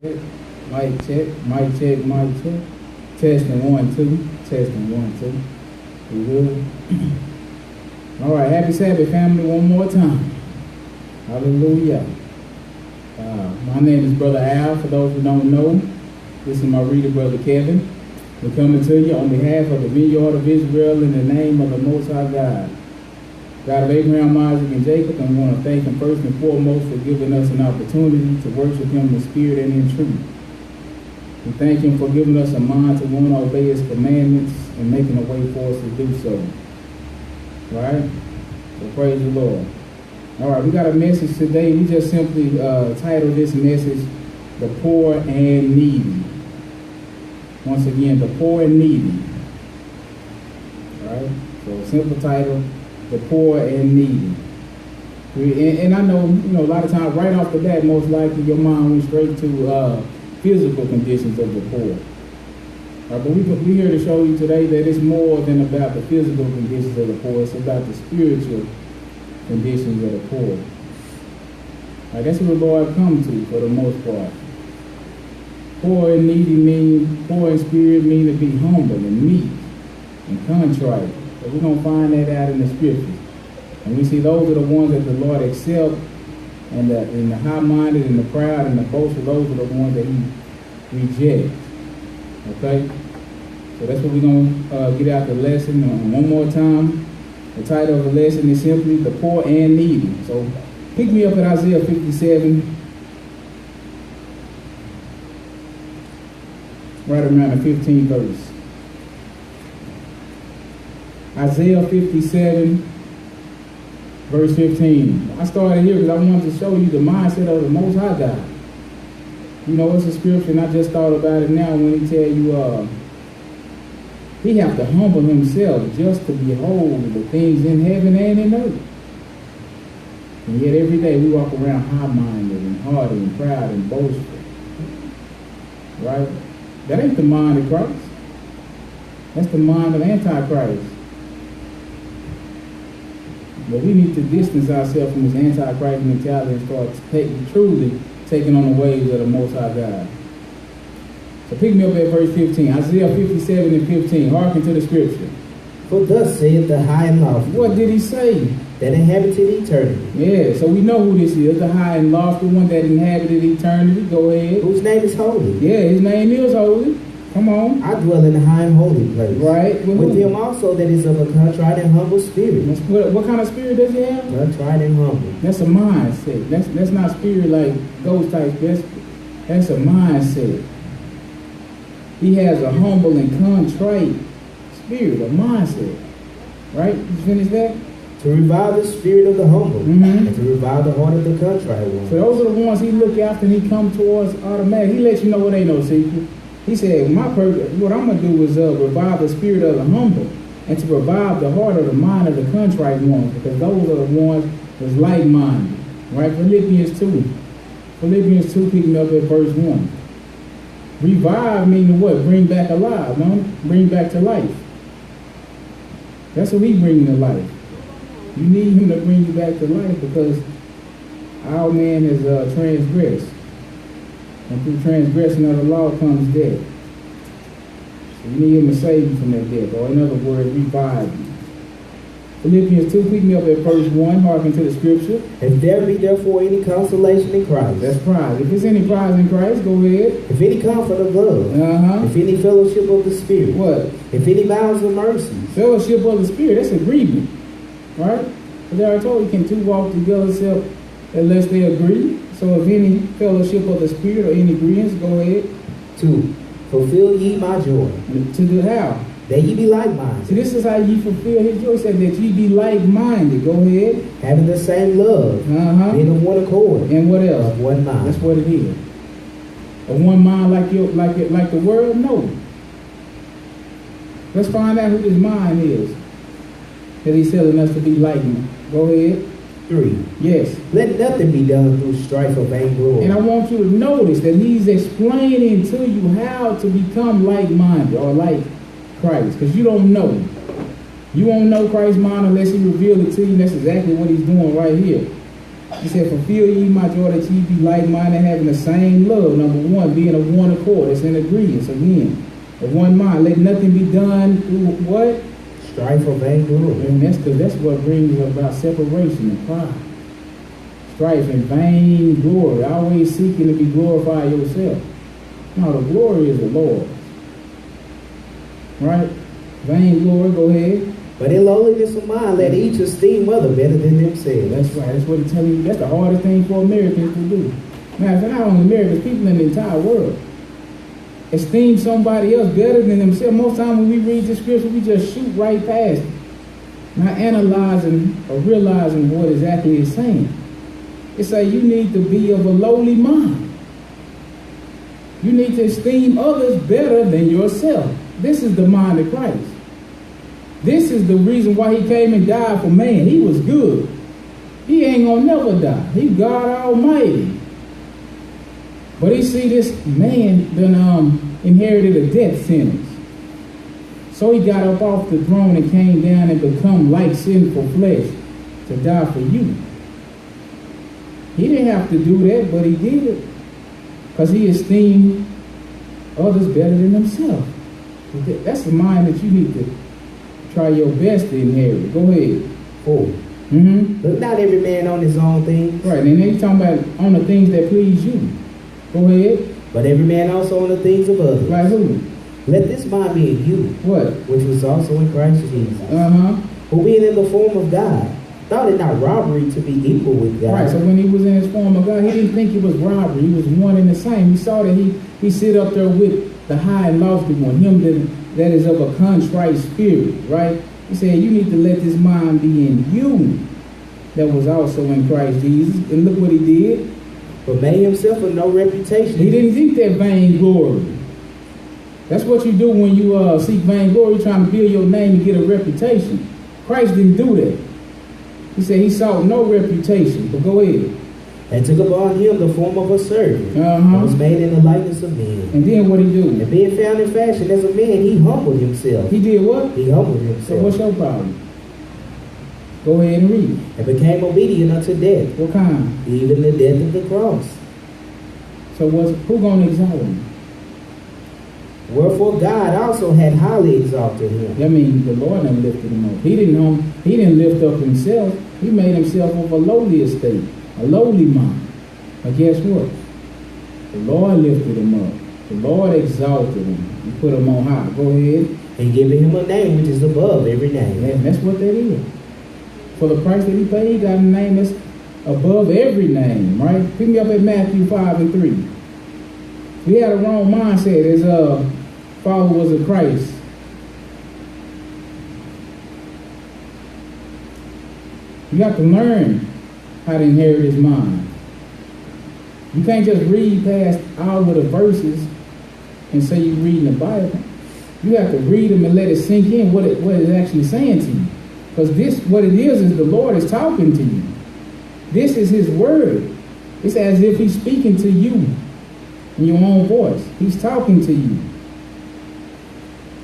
Mic check, mic check, mic check. Testing 1, 2, testing 1, 2. We good? All right, happy Sabbath, family, one more time. Hallelujah. My name is Brother Al. For those who don't know, this is my reader, Brother Kevin. We're coming to you on behalf of the Vineyard of Israel in the name of the Most High God, God of Abraham, Isaac, and Jacob, and we want to thank him first and foremost for giving us an opportunity to worship him in spirit and in truth. We thank him for giving us a mind to want to obey his commandments and making a way for us to do so. Right? So praise the Lord. All right, we got a message today. We just simply titled this message, The Poor and Needy. Once again, the poor and needy. All right? So simple title, the poor and needy. And I know, a lot of times right off the bat, most likely your mind went straight to physical conditions of the poor. But we're here to show you today that it's more than about the physical conditions of the poor. It's about the spiritual conditions of the poor. That's what the Lord comes to for the most part. Poor and needy mean, poor in spirit mean to be humble and meek and contrite. So we're going to find that out in the scriptures. And we see those are the ones that the Lord accepts, and the high-minded and the proud and the boastful, those are the ones that he rejects. Okay? So that's what we're going to get out the lesson. One more time, the title of the lesson is simply The Poor and Needy. So pick me up at Isaiah 57, right around the 15th verse. Isaiah 57, verse 15. I started here because I wanted to show you the mindset of the Most High God. It's a scripture, and I just thought about it now when he tell you he have to humble himself just to behold the things in heaven and in earth. And yet every day we walk around high-minded and haughty and proud and boastful. Right? That ain't the mind of Christ. That's the mind of Antichrist. But we need to distance ourselves from this Antichrist mentality and start truly taking on the ways of the Most High God. So pick me up at verse 15. Isaiah 57 and 15. Hearken to the scripture. For thus saith the high and lofty. What did he say? That inhabited eternity. Yeah, so we know who this is. The high and lofty one that inhabited eternity. Go ahead. Whose name is holy. Yeah, his name is holy. Come on. I dwell in the high and holy place. Right. With him also that is of a contrite and humble spirit. What kind of spirit does he have? Contrite and humble. That's a mindset. That's not spirit like ghost type. That's a mindset. He has a humble and contrite spirit, a mindset. Right? You finish that? To revive the spirit of the humble, and to revive the heart of the contrite one. So those are the ones he look after and he come towards automatically. He lets you know it ain't no secret. He said, my purpose, what I'm going to do is revive the spirit of the humble and to revive the heart of the mind of the contrite ones, because those are the ones that's like-minded. Right? Philippians 2. Philippians 2, picking up at verse 1. Revive meaning what? Bring back alive, no? Bring back to life. That's what he brings to life. You need him to bring you back to life because our man is transgressed. And through transgression of the law comes death. So you need him to save you from that death, or in other words, revive you. Philippians 2, pick me up at verse 1, hearken to the scripture. If there be therefore any consolation in Christ. That's pride. If there's any pride in Christ, go ahead. If any comfort of love. If any fellowship of the Spirit. What? If any bowels of mercy. Fellowship of the Spirit, that's agreement. Right? But there I told you, can two walk together except unless they agree? So if any fellowship of the Spirit or any agreements, go ahead. 2. Fulfill ye my joy. To do how? That ye be like-minded. See, this is how ye fulfill his joy. He said that ye be like-minded. Go ahead. Having the same love. Being of one accord. And what else? Of one mind. That's what it is. Of one mind like the world? No. Let's find out who this mind is that he's telling us to be like him. Go ahead. 3. Yes. Let nothing be done through strife or vainglory. And I want you to notice that he's explaining to you how to become like-minded or like Christ, because you don't know. You won't know Christ's mind unless he reveals it to you. And that's exactly what he's doing right here. He said, fulfill ye my joy that ye be like-minded, having the same love. Number one, being of one accord. It's in agreement. Again, of one mind. Let nothing be done through what? Strife or vainglory. And that's what brings about separation and pride. Strife and vain glory. Always seeking to be glorified yourself. No, the glory is the Lord. Right? Vain glory, go ahead. But in lowliness of mind, let each esteem other better than themselves. That's right. That's what he's telling you. That's the hardest thing for Americans to do. Matter of fact, not only Americans, people in the entire world. Esteem somebody else better than themselves. Most times when we read the scripture, we just shoot right past it. Not analyzing or realizing what exactly it's saying. It says you need to be of a lowly mind. You need to esteem others better than yourself. This is the mind of Christ. This is the reason why he came and died for man. He was good. He ain't gonna never die. He God Almighty. But he see this man done inherited a death sentence. So he got up off the throne and came down and become like sinful flesh to die for you. He didn't have to do that, but he did it. Because he esteemed others better than himself. That's the mind that you need to try your best to inherit. Go ahead. 4. Look not every man on his own things. Right, and then he's talking about on the things that please you. Go ahead. But every man also on the things of others. Right, who? Let this mind be in you. What? Which was also in Christ Jesus. Who being in the form of God, thought it not robbery to be equal with God. Right, so when he was in his form of God, he didn't think it was robbery. He was one and the same. He saw that he sit up there with the high and lofty one, him that is of a contrite spirit, right? He said, you need to let this mind be in you that was also in Christ Jesus. And look what he did. But made himself of no reputation. He didn't seek that vain glory. That's what you do when you seek vain glory. You're trying to build your name and get a reputation. Christ didn't do that. He said he sought no reputation. But go ahead. And took upon him the form of a servant. And was made in the likeness of men. And then what he do? And being found in fashion as a man, he humbled himself. He did what? He humbled himself. So what's your problem? Go ahead and read. And became obedient unto death. What kind? Even the death of the cross. So who gonna exalt him? Wherefore God also had highly exalted him. That means the Lord done lifted him up. He didn't lift up himself. He made himself of a lowly estate, a lowly mind. But guess what? The Lord lifted him up. The Lord exalted him. He put him on high. Go ahead. And giving him a name which is above every name. And that's what that is. For the price that he paid, he got a name that's above every name, right? Pick me up at Matthew 5:3. We had a wrong mindset as followers of Christ. You have to learn how to inherit his mind. You can't just read past all of the verses and say you're reading the Bible. You have to read them and let it sink in what it's actually saying to you. Because what it is the Lord is talking to you. This is his word. It's as if he's speaking to you in your own voice. He's talking to you.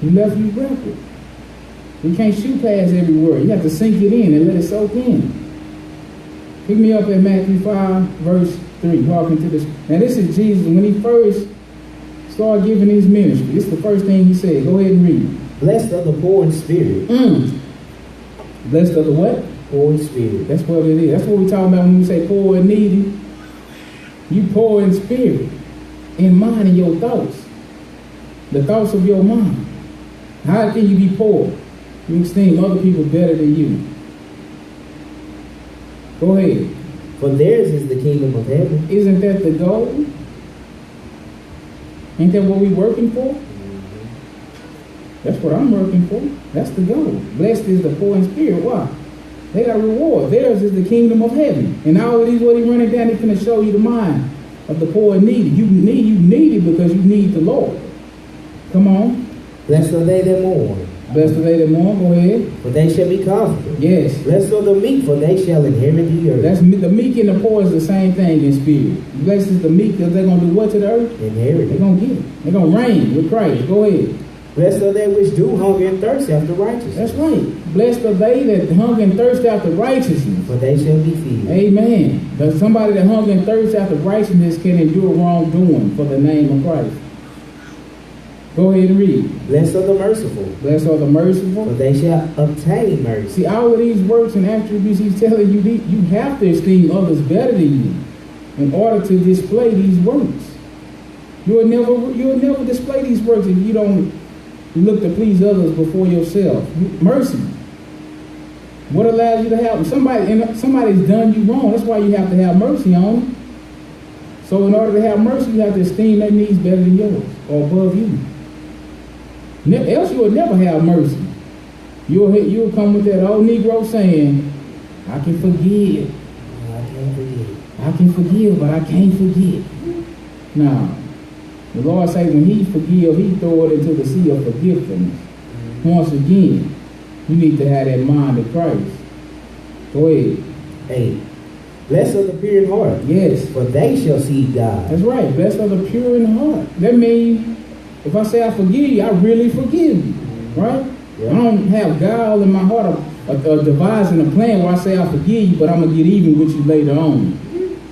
He left you record. You can't shoot past every word. You have to sink it in and let it soak in. Pick me up at Matthew 5, verse 3. Talking to this. Now this is Jesus. When he first started giving his ministry, this is the first thing he said. Go ahead and read. Blessed are the poor in spirit. Blessed are the what? Poor in spirit. That's what it is. That's what we're talking about when we say poor and needy. You poor in spirit, in mind and your thoughts. The thoughts of your mind. How can you be poor? You esteem other people better than you. Go ahead. For theirs is the kingdom of heaven. Isn't that the goal? Ain't that what we're working for? That's what I'm working for. That's the goal. Blessed is the poor in spirit. Why? They got a reward. Theirs is the kingdom of heaven. And all of these, what he's running down, he's going to show you the mind of the poor and needy. You need it because you need the Lord. Come on. Blessed are they that mourn. Blessed are they that mourn. Go ahead. For they shall be comforted. Yes. Blessed are the meek, for they shall inherit the earth. That's the meek and the poor is the same thing in spirit. Blessed is the meek because they're going to do what to the earth? Inherit. They're going to get it. They're going to reign with Christ. Go ahead. Blessed are they which do hunger and thirst after righteousness. That's right. Blessed are they that hunger and thirst after righteousness. For they shall be filled. Amen. But somebody that hunger and thirst after righteousness can endure wrongdoing for the name of Christ. Go ahead and read. Blessed are the merciful. Blessed are the merciful. For they shall obtain mercy. See, all of these works and attributes he's telling you, you have to esteem others better than you in order to display these works. You'll never display these works if you don't look to please others before yourself. Mercy. What allows you to have somebody's done you wrong? That's why you have to have mercy on them. So in order to have mercy, you have to esteem their needs better than yours or above you. Else you will never have mercy. You'll come with that old Negro saying, I can forgive. I can forgive, but I can't forget. Now, the Lord say when he forgive, he throw it into the sea of forgiveness. Once again, you need to have that mind of Christ. Go ahead. 8. Blessed are the pure in heart. Yes. For they shall see God. That's right. Blessed are the pure in heart. That means if I say I forgive you, I really forgive you. Right? Yeah. I don't have guile in my heart of devising a plan where I say I forgive you, but I'm going to get even with you later on.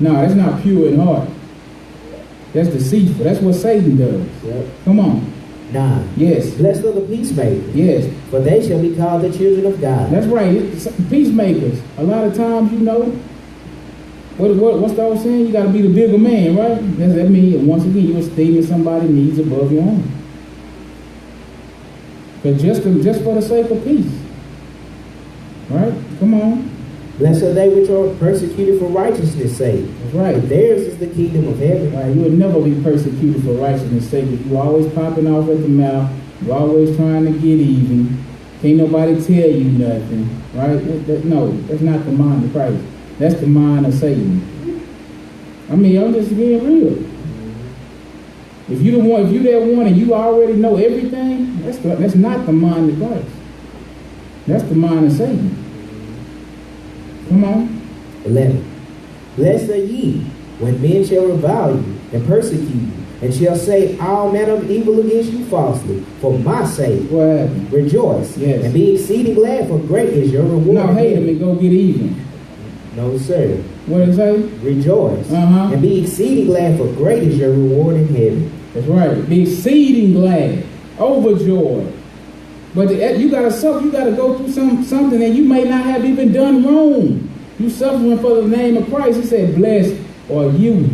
No, that's not pure in heart. That's deceitful. That's what Satan does. Yep. Come on. 9. Yes. Blessed are the peacemakers. Yes. For they shall be called the children of God. That's right. Peacemakers. A lot of times, what's the old saying? You got to be the bigger man, right? That means, once again, you're esteeming somebody's needs above your own. But just for the sake of peace. Right? Come on. Blessed are they which are persecuted for righteousness' sake. That's right. Theirs is the kingdom of heaven. Right. You will never be persecuted for righteousness' sake. If you're always popping off at the mouth, you're always trying to get even. Can't nobody tell you nothing. Right? No, that's not the mind of Christ. That's the mind of Satan. I mean, I'm just being real. If you that one and you already know everything, that's not the mind of Christ. That's the mind of Satan. Come on. 11. Blessed are ye when men shall revile you and persecute you, and shall say all manner of evil against you falsely, for my sake. What happened? Rejoice. Yes. And be exceeding glad, for great is your reward. Now hate them and go get even. No, sir. What did it say? Rejoice. And be exceeding glad, for great is your reward in heaven. That's right. Be exceeding glad, overjoyed. But you gotta suffer. You gotta go through something that you may not have even done wrong. You suffering for the name of Christ. He said, "Blessed are you."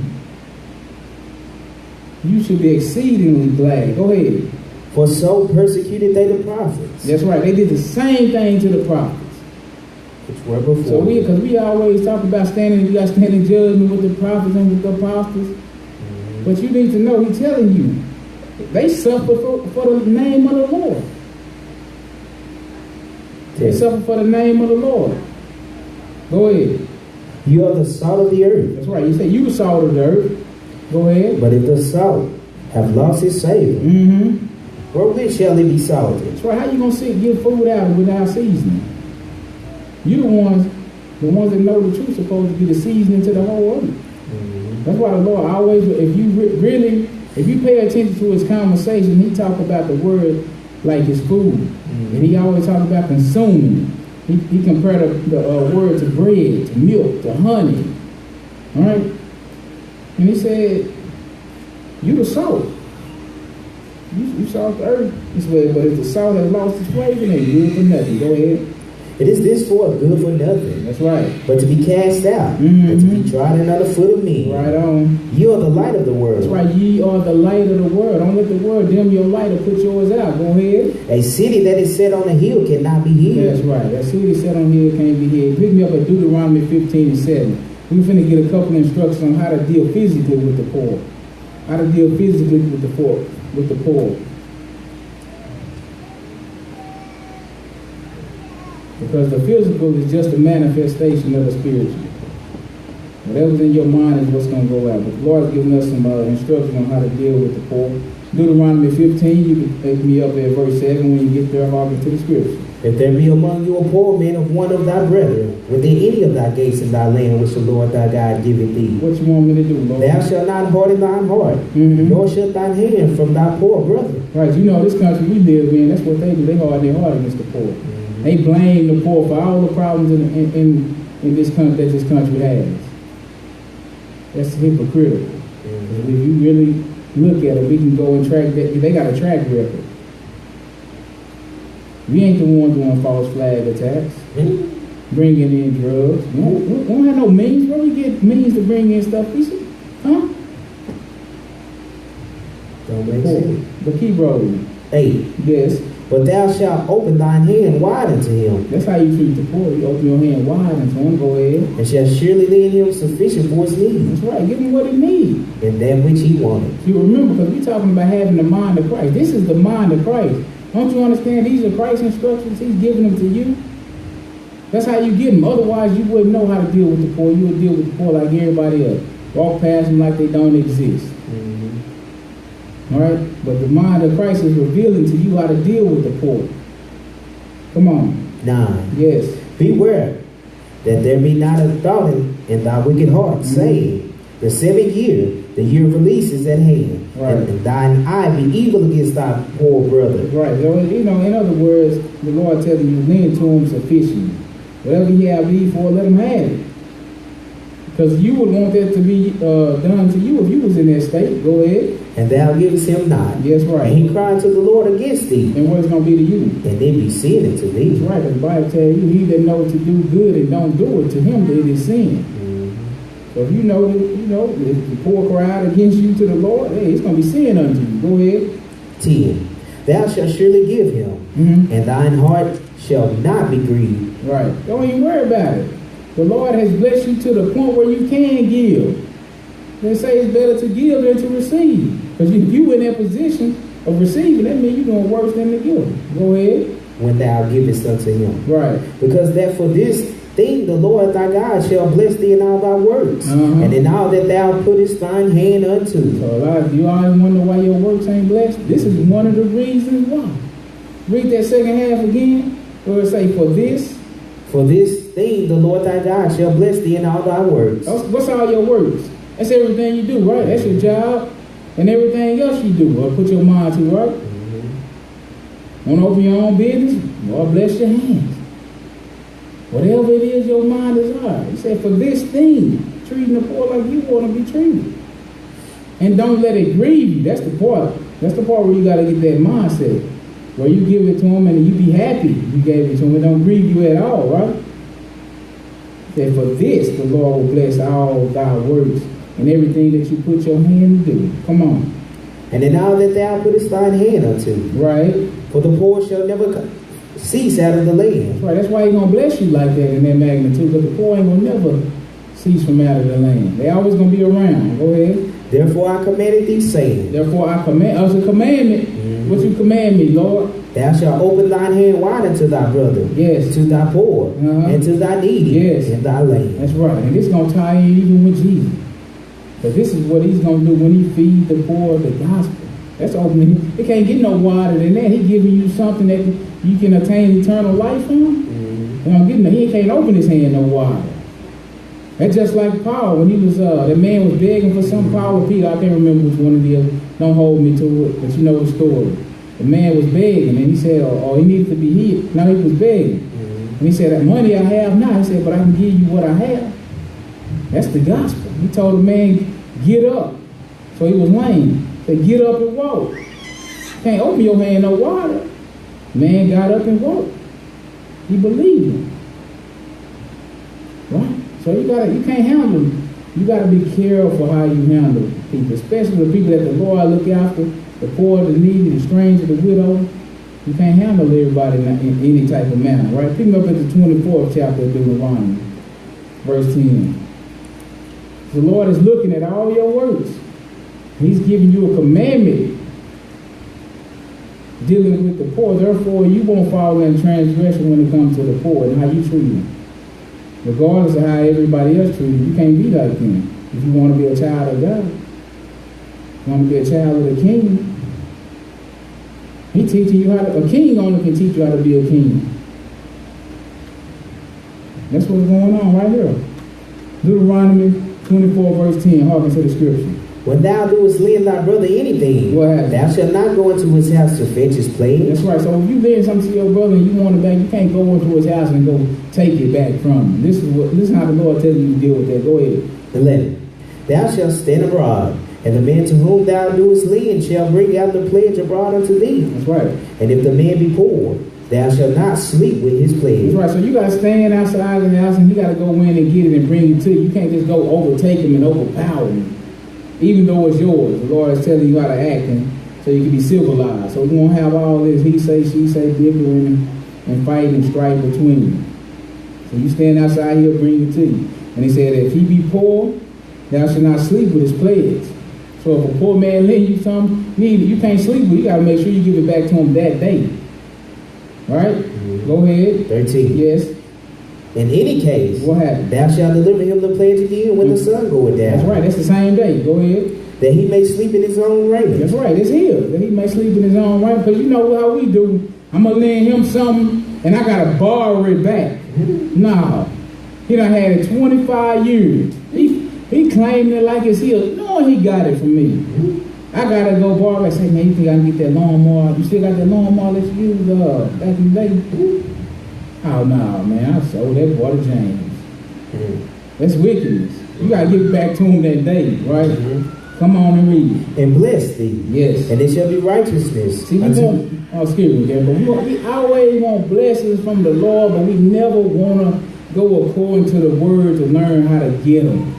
You should be exceedingly glad. Go ahead. For so persecuted they the prophets. That's right. They did the same thing to the prophets. Which were before. So because we always talk about you got to stand in judgment with the prophets and with the apostles. But you need to know, he's telling you, they suffer for the name of the Lord. They suffer for the name of the Lord. Go ahead. You are the salt of the earth. That's right. You say you the salt of the earth. Go ahead. But if the salt have lost its savor, wherewith shall it be salted? That's right. How you gonna give food out without seasoning? You the ones that know the truth, supposed to be the seasoning to the whole earth. That's why the Lord always, if you pay attention to his conversation, he talk about the word like his food. And he always talk about consuming. He compared the word to bread, to milk, to honey. All right? And he said, you the salt. You salt the earth. He said, but if the salt has lost its flavor, it ain't good for nothing. Go ahead. It is this for good for nothing. That's right. But to be cast out, and to be trodden under the foot of men. Right on. You are the light of the world. That's right. Ye are the light of the world. Don't let the world dim your light or put yours out. Go ahead. A city that is set on a hill cannot be hid. That's right. That city set on a hill can't be hid. Pick me up at Deuteronomy 15:7. We're finna get a couple of instructions on how to deal physically with the poor. How to deal physically with the poor. Because the physical is just a manifestation of the spiritual. Whatever's in your mind is what's going to go out. But the Lord's given us some instruction on how to deal with the poor. Deuteronomy 15, you can take me up at verse 7 when you get there, harken to the scripture. If there be among you a poor man of one of thy brethren, within any of thy gates in thy land which the Lord thy God giveth thee, What you want me to do, Lord? thou shalt not harden thine heart, Mhm. nor shut thine hand from thy poor brother. Right, you know, this country we live in, that's what they do. They harden their heart against the poor. They blame the poor for all the problems in this country that this country has. That's hypocritical. If you really look at it, we can go and track that. They got a track record. We ain't the one doing false flag attacks, bringing in drugs. We don't have no means. Where we get means to bring in stuff? We should, huh? Don't make sense. But keep rolling. 8. Yes, But thou shalt open thine hand wide unto him, that's how you treat the poor. You open your hand wide and so on. Go ahead. and shalt surely lend him sufficient for his needs, That's right. Give him what he needs. and that which he wanted. You remember, because we're talking about having the mind of Christ. This is the mind of Christ. Don't you understand? These are Christ's instructions. He's giving them to you. That's how you get them. Otherwise, you wouldn't know how to deal with the poor. You would deal with the poor like everybody else. Walk past them like they don't exist. All right? But the mind of Christ is revealing to you how to deal with the poor. Come on. 9. Yes. Beware that there be not a thought in thy wicked heart, saying, the 7th year, the year of release is at hand, Right. and thine eye be evil against thy poor brother. Right. So, you know, in other words, the Lord telling you, lend to him sufficiently. Whatever he have need for, let him have it. Because you would want that to be done to you if you was in that state. Go ahead. And thou givest him not. Yes, right. And he cried to the Lord against thee, And what it's going to be to you? and then be sin unto That's thee. right. The Bible tells you, he that knows to do good and don't do it, to him it is sin. So if you know, if the poor cry out against you to the Lord, hey, it's going to be sin unto you. Go ahead. 10. Thou shalt surely give him, and thine heart shall not be grieved. Right. Don't even worry about it. The Lord has blessed you to the point where you can give. They say it's better to give than to receive. Because if you in that position of receiving, that means you're doing worse than the giver. Go ahead. When thou givest unto him. Right. Because that for this thing the Lord thy God shall bless thee in all thy works, and in all that thou puttest thine hand unto. So a lot of you always wonder why your works ain't blessed. This is one of the reasons why. Read that second half again, where it say, For this thing the Lord thy God shall bless thee in all thy works. What's all your works? That's everything you do, right? That's your job and everything else you do or put your mind to, right? Want to open your own business? Lord bless your hands. Whatever it is your mind desires. He said, for this thing, treating the poor like you want to be treated. And don't let it grieve you. That's the part. That's the part where you got to get that mindset. Where you give it to him and you be happy you gave it to him. It don't grieve you at all, right? He said, for this, the Lord will bless all thy works and everything that you put your hand to do. Come on. And in all that thou puttest thine hand unto. Right. For the poor shall never cease out of the land. Right. That's why he's going to bless you like that in that magnitude. Because the poor ain't going to never cease from out of the land. They always going to be around. Go ahead. Therefore I commanded thee, saying. Therefore I command. It's a commandment. What you command me, Lord? Thou shalt open thine hand wide unto thy brother. Yes. To thy poor. And to thy needy. Yes. In thy land. That's right. And this is going to tie in even with Jesus. But this is what he's going to do when he feeds the poor the gospel. That's opening. It can't get no wider than that. He's giving you something that you can attain eternal life from. He can't open his hand no wider. That's just like Paul when he was, that man was begging for some Paul or Peter. I can't remember which one of the other. Don't hold me to it, but you know the story. The man was begging, and he said, he needed to be healed. Now he was begging. And he said, that money I have now. He said, but I can give you what I have. That's the gospel. He told the man, get up. So he was lame. He said, get up and walk. Can't open your hand no wider. Man got up and walked. He believed him. Right? So you can't handle them. You gotta be careful how you handle people, especially the people that the Lord look after, the poor, the needy, the stranger, the widow. You can't handle everybody in any type of manner, right? Pick me up at the 24th chapter of Deuteronomy, verse 10. The Lord is looking at all your works. He's giving you a commandment dealing with the poor. Therefore, you won't fall in transgression when it comes to the poor and how you treat them. Regardless of how everybody else treats you, you can't be like them. If you want to be a child of God, you want to be a child of the King, He teaching you how to, a king only can teach you how to be a king. That's what's going on right here. Deuteronomy 24 verse 10, hearken to the scripture. When thou doest lend thy brother anything, What happened? thou shalt not go into his house to fetch his pledge. That's right. So if you lend something to your brother and you want it back, you can't go into his house and go take it back from him. This is how the Lord tells you to deal with that. Go ahead. 11. Thou shalt stand abroad, and the man to whom thou doest lend shall bring out the pledge abroad unto thee. That's right. And if the man be poor, thou shalt not sleep with his pledge. That's right. So you got to stand outside of the house and you got to go in and get it and bring it to you. You can't just go overtake him and overpower him, even though it's yours. The Lord is telling you how to act and so you can be civilized. So you won't have all this he say, she say, bickering and fighting and strife between you. So you stand outside, he'll bring it to you. And he said, if he be poor, thou shalt not sleep with his pledge. So if a poor man lend you something, you can't sleep with it. You got to make sure you give it back to him that day. Right? Mm-hmm. Go ahead. 13. Yes. In any case, What happened? thou shalt deliver him the pledge again when the sun goeth down. That's right. That's the same day. Go ahead. That he may sleep in his own raiment. That's right. It's here. That he may sleep in his own right. Because you know how we do. I'm going to lend him something and I got to borrow it back. Nah. He done had it 25 years. He claimed it like it's his, knowing he got it from me. I got to go borrow it. Say, man, you think I can get that lawnmower? You still got that lawnmower that you used back in the day? Oh, no, man. I sold that boy to James. That's wickedness. You got to give it back to him that day, right? Come on and read it. And bless thee. Yes. And it shall be righteousness. See, excuse me, but we always want blessings from the Lord, but we never want to go according to the word to learn how to get them.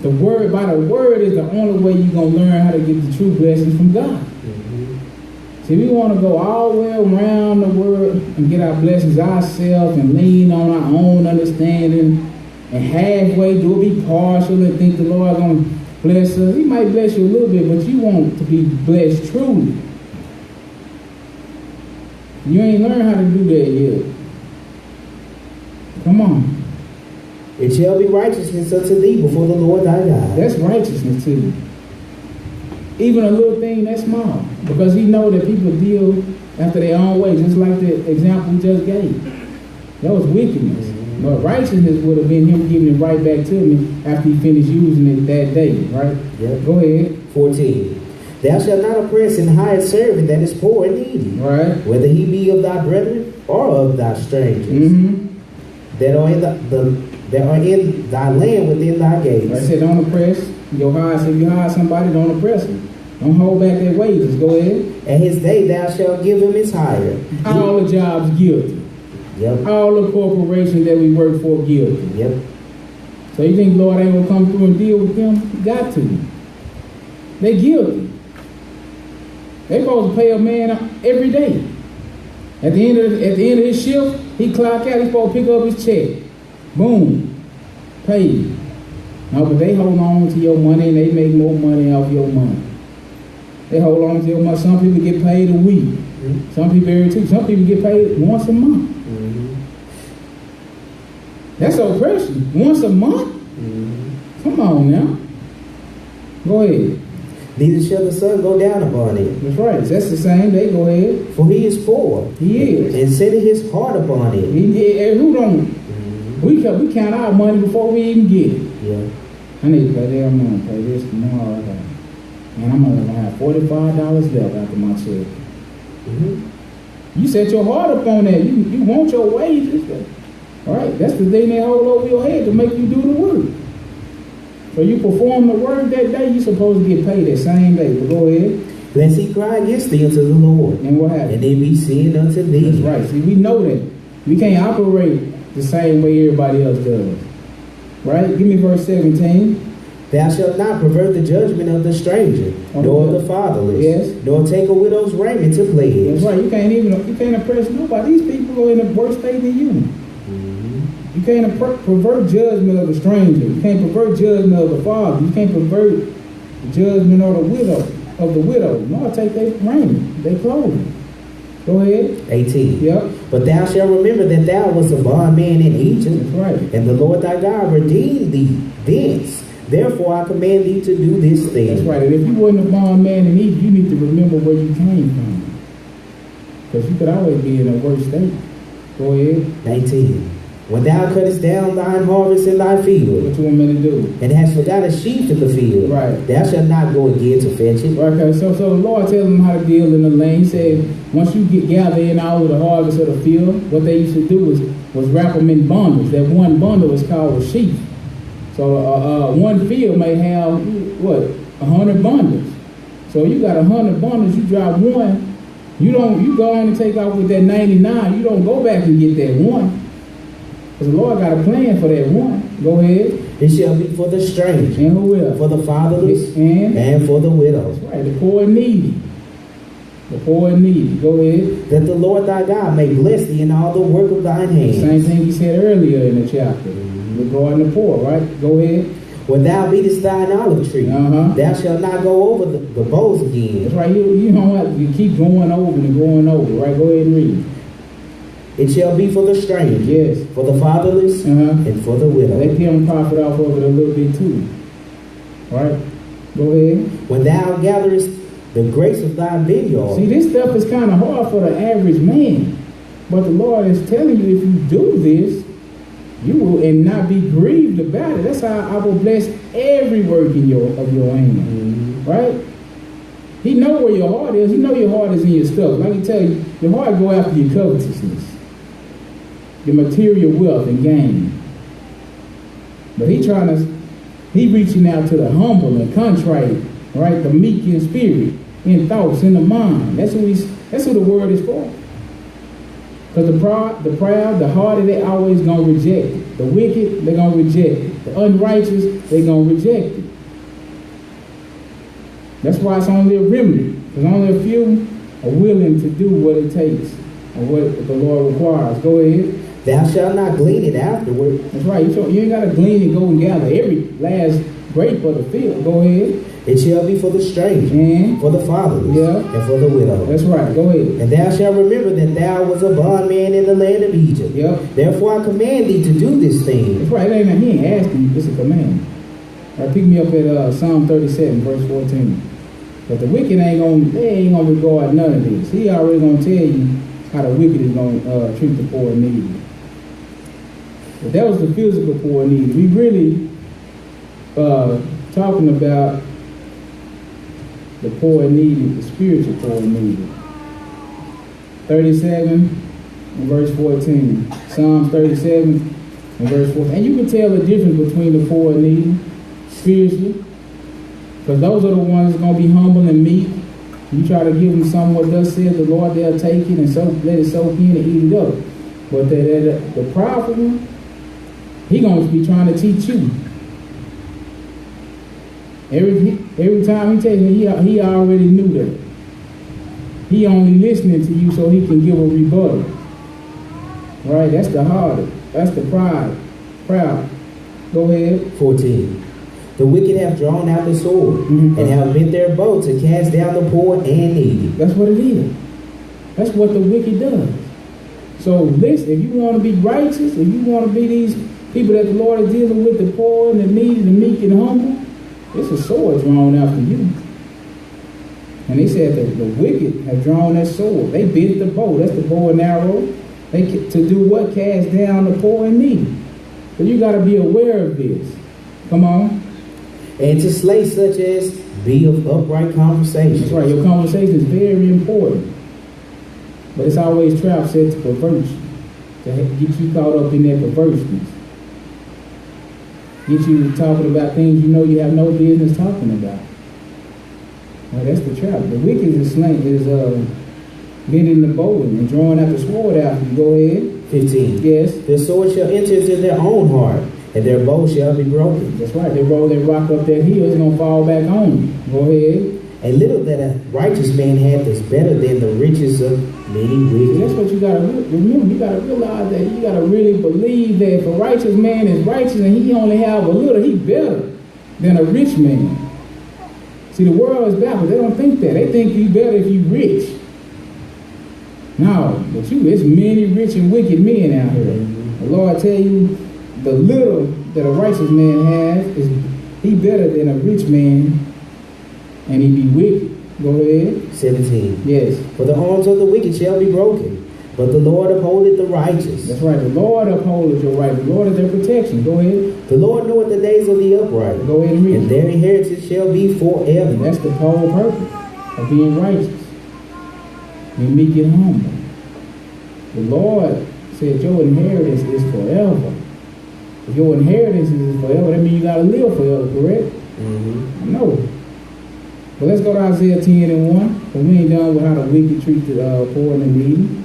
The word, by the word is the only way you're going to learn how to get the true blessings from God. See, we want to go all the way around the word and get our blessings ourselves and lean on our own understanding and halfway do it, be partial and think the Lord going to bless us. He might bless you a little bit, but you want to be blessed truly. You ain't learned how to do that yet. Come on. It shall be righteousness unto thee before the Lord thy God. That's righteousness to you. Even a little thing that's small. Because he know that people deal after their own way, just like the example we just gave. That was wickedness. But righteousness would have been him giving it right back to me after he finished using it that day, right? Yep. Go ahead. 14. Thou shalt not oppress and hire a servant that is poor and needy, Right. whether he be of thy brethren or of thy strangers, that are in thy land within thy gates. I said don't oppress. If you hire somebody, don't oppress them. Don't hold back their wages. Go ahead. At his day thou shalt give him his hire. All the jobs guilty. Yep. All the corporations that we work for guilty. Yep. So you think Lord ain't gonna come through and deal with them? You got to. They guilty. They supposed to pay a man every day. At the end of his shift, he clock out. He's supposed to pick up his check. Boom, paid. No, but they hold on to your money and they make more money off your money. They hold on to your money. Some people get paid a week. Mm-hmm. Some people every 2 weeks. Some people get paid once a month. Mm-hmm. That's oppression. Once a month? Mm-hmm. Come on now. Go ahead. Neither shall the sun go down upon it. That's right. That's the same. They go ahead. For he is poor. He is. And setting his heart upon it. Who don't? We count our money before we even get it. Yeah. I need to pay that. I'm going to pay this tomorrow. And I'm going to have $45 left after my check. Mm-hmm. You set your heart up on that. You want your wages. All right? That's the thing they hold over your head to make you do the work. So you perform the work that day, you're supposed to get paid that same day. But go ahead. Lest he cry against thee unto the Lord. And what happens? And it be sin unto thee. That's right. See, we know that. We can't operate the same way everybody else does. Right? Give me verse 17. Thou shalt not pervert the judgment of the stranger, nor of the fatherless, Yes. nor take a widow's raiment to pledge. That's right. You can't oppress nobody. These people are in a worse state than you. You can't pervert judgment of the stranger. You can't pervert judgment of the father. You can't pervert the judgment of the widow. No, take their raiment, their clothing. Go ahead. 18. Yep. But thou shalt remember that thou wast a bondman in Egypt, That's right. and the Lord thy God redeemed thee thence. Therefore I command thee to do this thing. That's right. And if you wasn't a bondman in Egypt, you need to remember where you came from. Because you could always be in a worse state. Go ahead. 19. When thou cuttest down thine harvest in thy field, What you want me to do? and hast forgot a sheaf in the field, Right. thou shalt not go again to fetch it. Okay, so the Lord tells them how to deal in the land. He said, once you gather in all of the harvest of the field, what they used to do was wrap them in bundles. That one bundle was called a sheaf. So one field may have, 100 bundles. So you got 100 bundles, you drop one, you go on and take off with that 99, you don't go back and get that one. Because the Lord got a plan for that one. Go ahead. It shall be for the stranger, And who else? for the fatherless, And and for the widow, that's right, the poor and needy. The poor and needy. Go ahead. that the Lord thy God may bless thee in all the work of thine hands. Same thing he said earlier in the chapter regarding the poor, right? Go ahead. When thou beatest thine olive tree, Uh-huh. thou shalt not go over the boughs again. That's right. You don't have to keep going over and going over, right? Go ahead and read. It shall be for the stranger, Yes. for the fatherless, Uh-huh. and for the widow. Let them profit off of it a little bit too. Right? Go ahead. When thou gatherest the grapes of thy vineyard, See, this stuff is kind of hard for the average man. But the Lord is telling you, if you do this, you will and not be grieved about it. That's how I will bless every work of your hand. Right? He know where your heart is. He know your heart is in your stuff. Like I tell you, your heart go after your covetousness, your material wealth and gain. But he reaching out to the humble and contrite, right? The meek in spirit, in thoughts, in the mind. That's who the word is for. Because the proud, the haughty, they always gonna reject it. The wicked, they're gonna reject it. The unrighteous, they're gonna reject it. That's why it's only a remnant. Because only a few are willing to do what it takes or what the Lord requires. Go ahead. thou shalt not glean it afterward. That's right. You ain't got to glean and go and gather every last grape of the field. Go ahead. It shall be for the stranger, And for the fatherless, Yeah. and for the widow. that's right. Go ahead. And thou shalt remember that thou was a bondman in the land of Egypt. Yep. Therefore I command thee to do this thing. That's right. He ain't asking you. It's a command. All right, pick me up at Psalm 37, verse 14. But the wicked ain't gonna regard none of this. He already gonna tell you how the wicked is gonna treat the poor and needy. But that was the physical poor and needy. We really talking about the poor and needy, the spiritual poor and needy. 37 and verse 14. Psalms 37 and verse 14. And you can tell the difference between the poor and needy spiritually. Because those are the ones that's going to be humble and meek. You try to give them some what thus says the Lord, they'll take it and let it soak in and eat it up. But the proud one, he going to be trying to teach you. Every time he tells you, he already knew that. He only listening to you so he can give a rebuttal. Right? That's the hardest. That's the pride. Proud. Go ahead. 14. The wicked have drawn out the sword, Mhm. and have bent their bow to cast down the poor and needy. That's what it is. That's what the wicked does. So listen, if you want to be righteous, if you want to be these people that the Lord is dealing with, the poor and the needy, the meek and humble, it's a sword drawn after you. And they said that the wicked have drawn that sword. They bent the bow. That's the bow and arrow. To do what? Cast down the poor and needy. So you got to be aware of this. Come on. And to slay such as be of upright conversation. That's right. Your conversation is very important. But it's always trap set to pervert you. To get you caught up in that perverseness. Get you talking about things you know you have no business talking about. Well, that's the trap. The wicked is bending the bow and drawing out the sword after you. Go ahead. 15. Yes. The sword shall enter into their own heart, and their bow shall be broken. That's right. They roll that rock up that hill, it's going to fall back on you. Go ahead. A little that a righteous man hath is better than the riches of many See, that's wicked. what you got to remember. You got to realize that. You got to really believe that if a righteous man is righteous and he only have a little, he better than a rich man. See, the world is backwards. They don't think that. They think you better if you rich. No, but it's many rich and wicked men out here. The Lord tell you the little that a righteous man has is he better than a rich man, and he be wicked. Go ahead. 17. Yes. For the arms of the wicked shall be broken, but the Lord upholdeth the righteous. That's right. The Lord upholdeth your right. The Lord is their protection. Go ahead. The Lord knoweth the days of the upright, Go ahead and read. and their inheritance shall be And forever. that's the whole purpose of being righteous. Be meek and humble. The Lord said your inheritance is forever. If your inheritance is forever, that means you got to live forever, correct? Mm-hmm. I know. But let's go to Isaiah 10 and 1. But we ain't done with how the wicked treat the poor and the needy.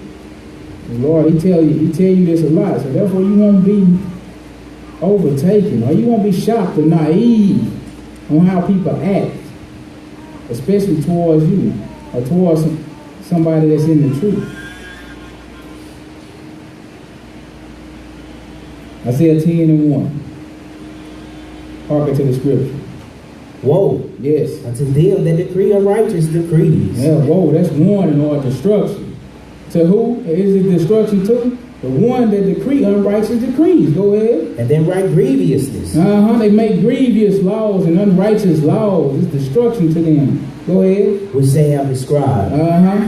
The Lord, He tell you this a lot. So therefore you won't be overtaken, or you won't be shocked or naive on how people act, especially towards you or towards somebody that's in the truth. Isaiah 10 and 1. Hearken to the scripture. Woe Yes. unto them that decree unrighteous decrees. Yeah, whoa, that's warning or destruction. To who is it destruction to? The one that decree unrighteous decrees. Go ahead. And then write grievousness. They make grievous laws and unrighteous laws. It's destruction to them. Go ahead. Which they have prescribed.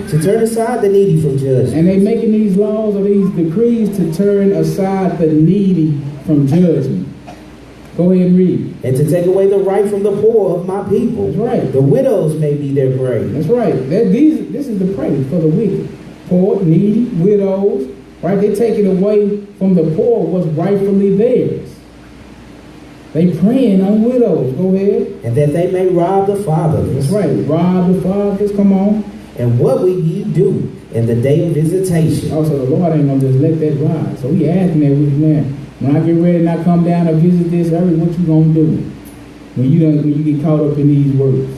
To turn aside the needy from judgment. And they making these laws or these decrees to turn aside the needy from judgment. Go ahead and read. And to take away the right from the poor of my people. That's right. The widows may be their prey. That's right. This is the prey for the wicked. Poor, needy, widows. Right? They taking away from the poor what's rightfully theirs. They preying on widows. Go ahead. And that they may rob the fatherless. That's right. Rob the fathers. Come on. And what will ye do in the day of visitation? Also, the Lord ain't going to just let that ride. So he asking that with man, when I get ready and I come down to visit this earth, what you going to do? When you get caught up in these words.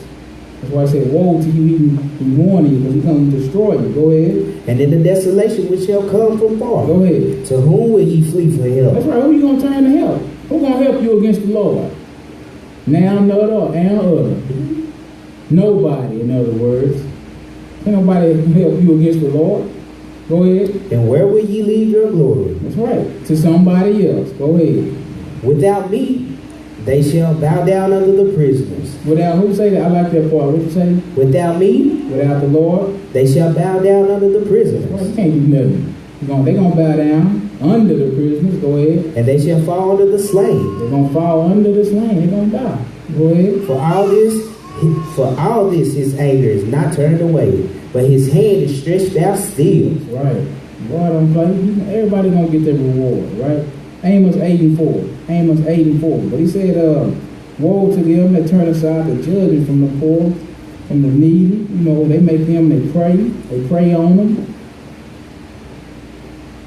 That's why I said, woe to you, he warning you, because he comes to destroy you. Go ahead. And in the desolation which shall come from far. Go ahead. To whom will ye flee for help? That's right. Who you going to turn to help? Who going to help you against the Lord? Now, another, and other. Nobody, in other words. Ain't nobody help you against the Lord. Go ahead. And where will ye leave your glory? That's right. To somebody else. Go ahead. Without me, they shall bow down under the prisoners. Without, who say that? I like that part. What you say? Without me, Without the Lord, they shall bow down under the well, prisoners. you can't do nothing. They're going to bow down under the prisoners. Go ahead. And they shall fall under the slain. They're going to fall under the slain. They're going to die. Go ahead. For all this his anger is not turned away, but his hand is stretched out still. Right. Boy, don't play. Everybody going to get their reward, right? Amos 8 and 4. Amos 8 and 4. But he said, woe to them that turn aside the judgment from the poor, from the needy. You know, they make them, they prey on them.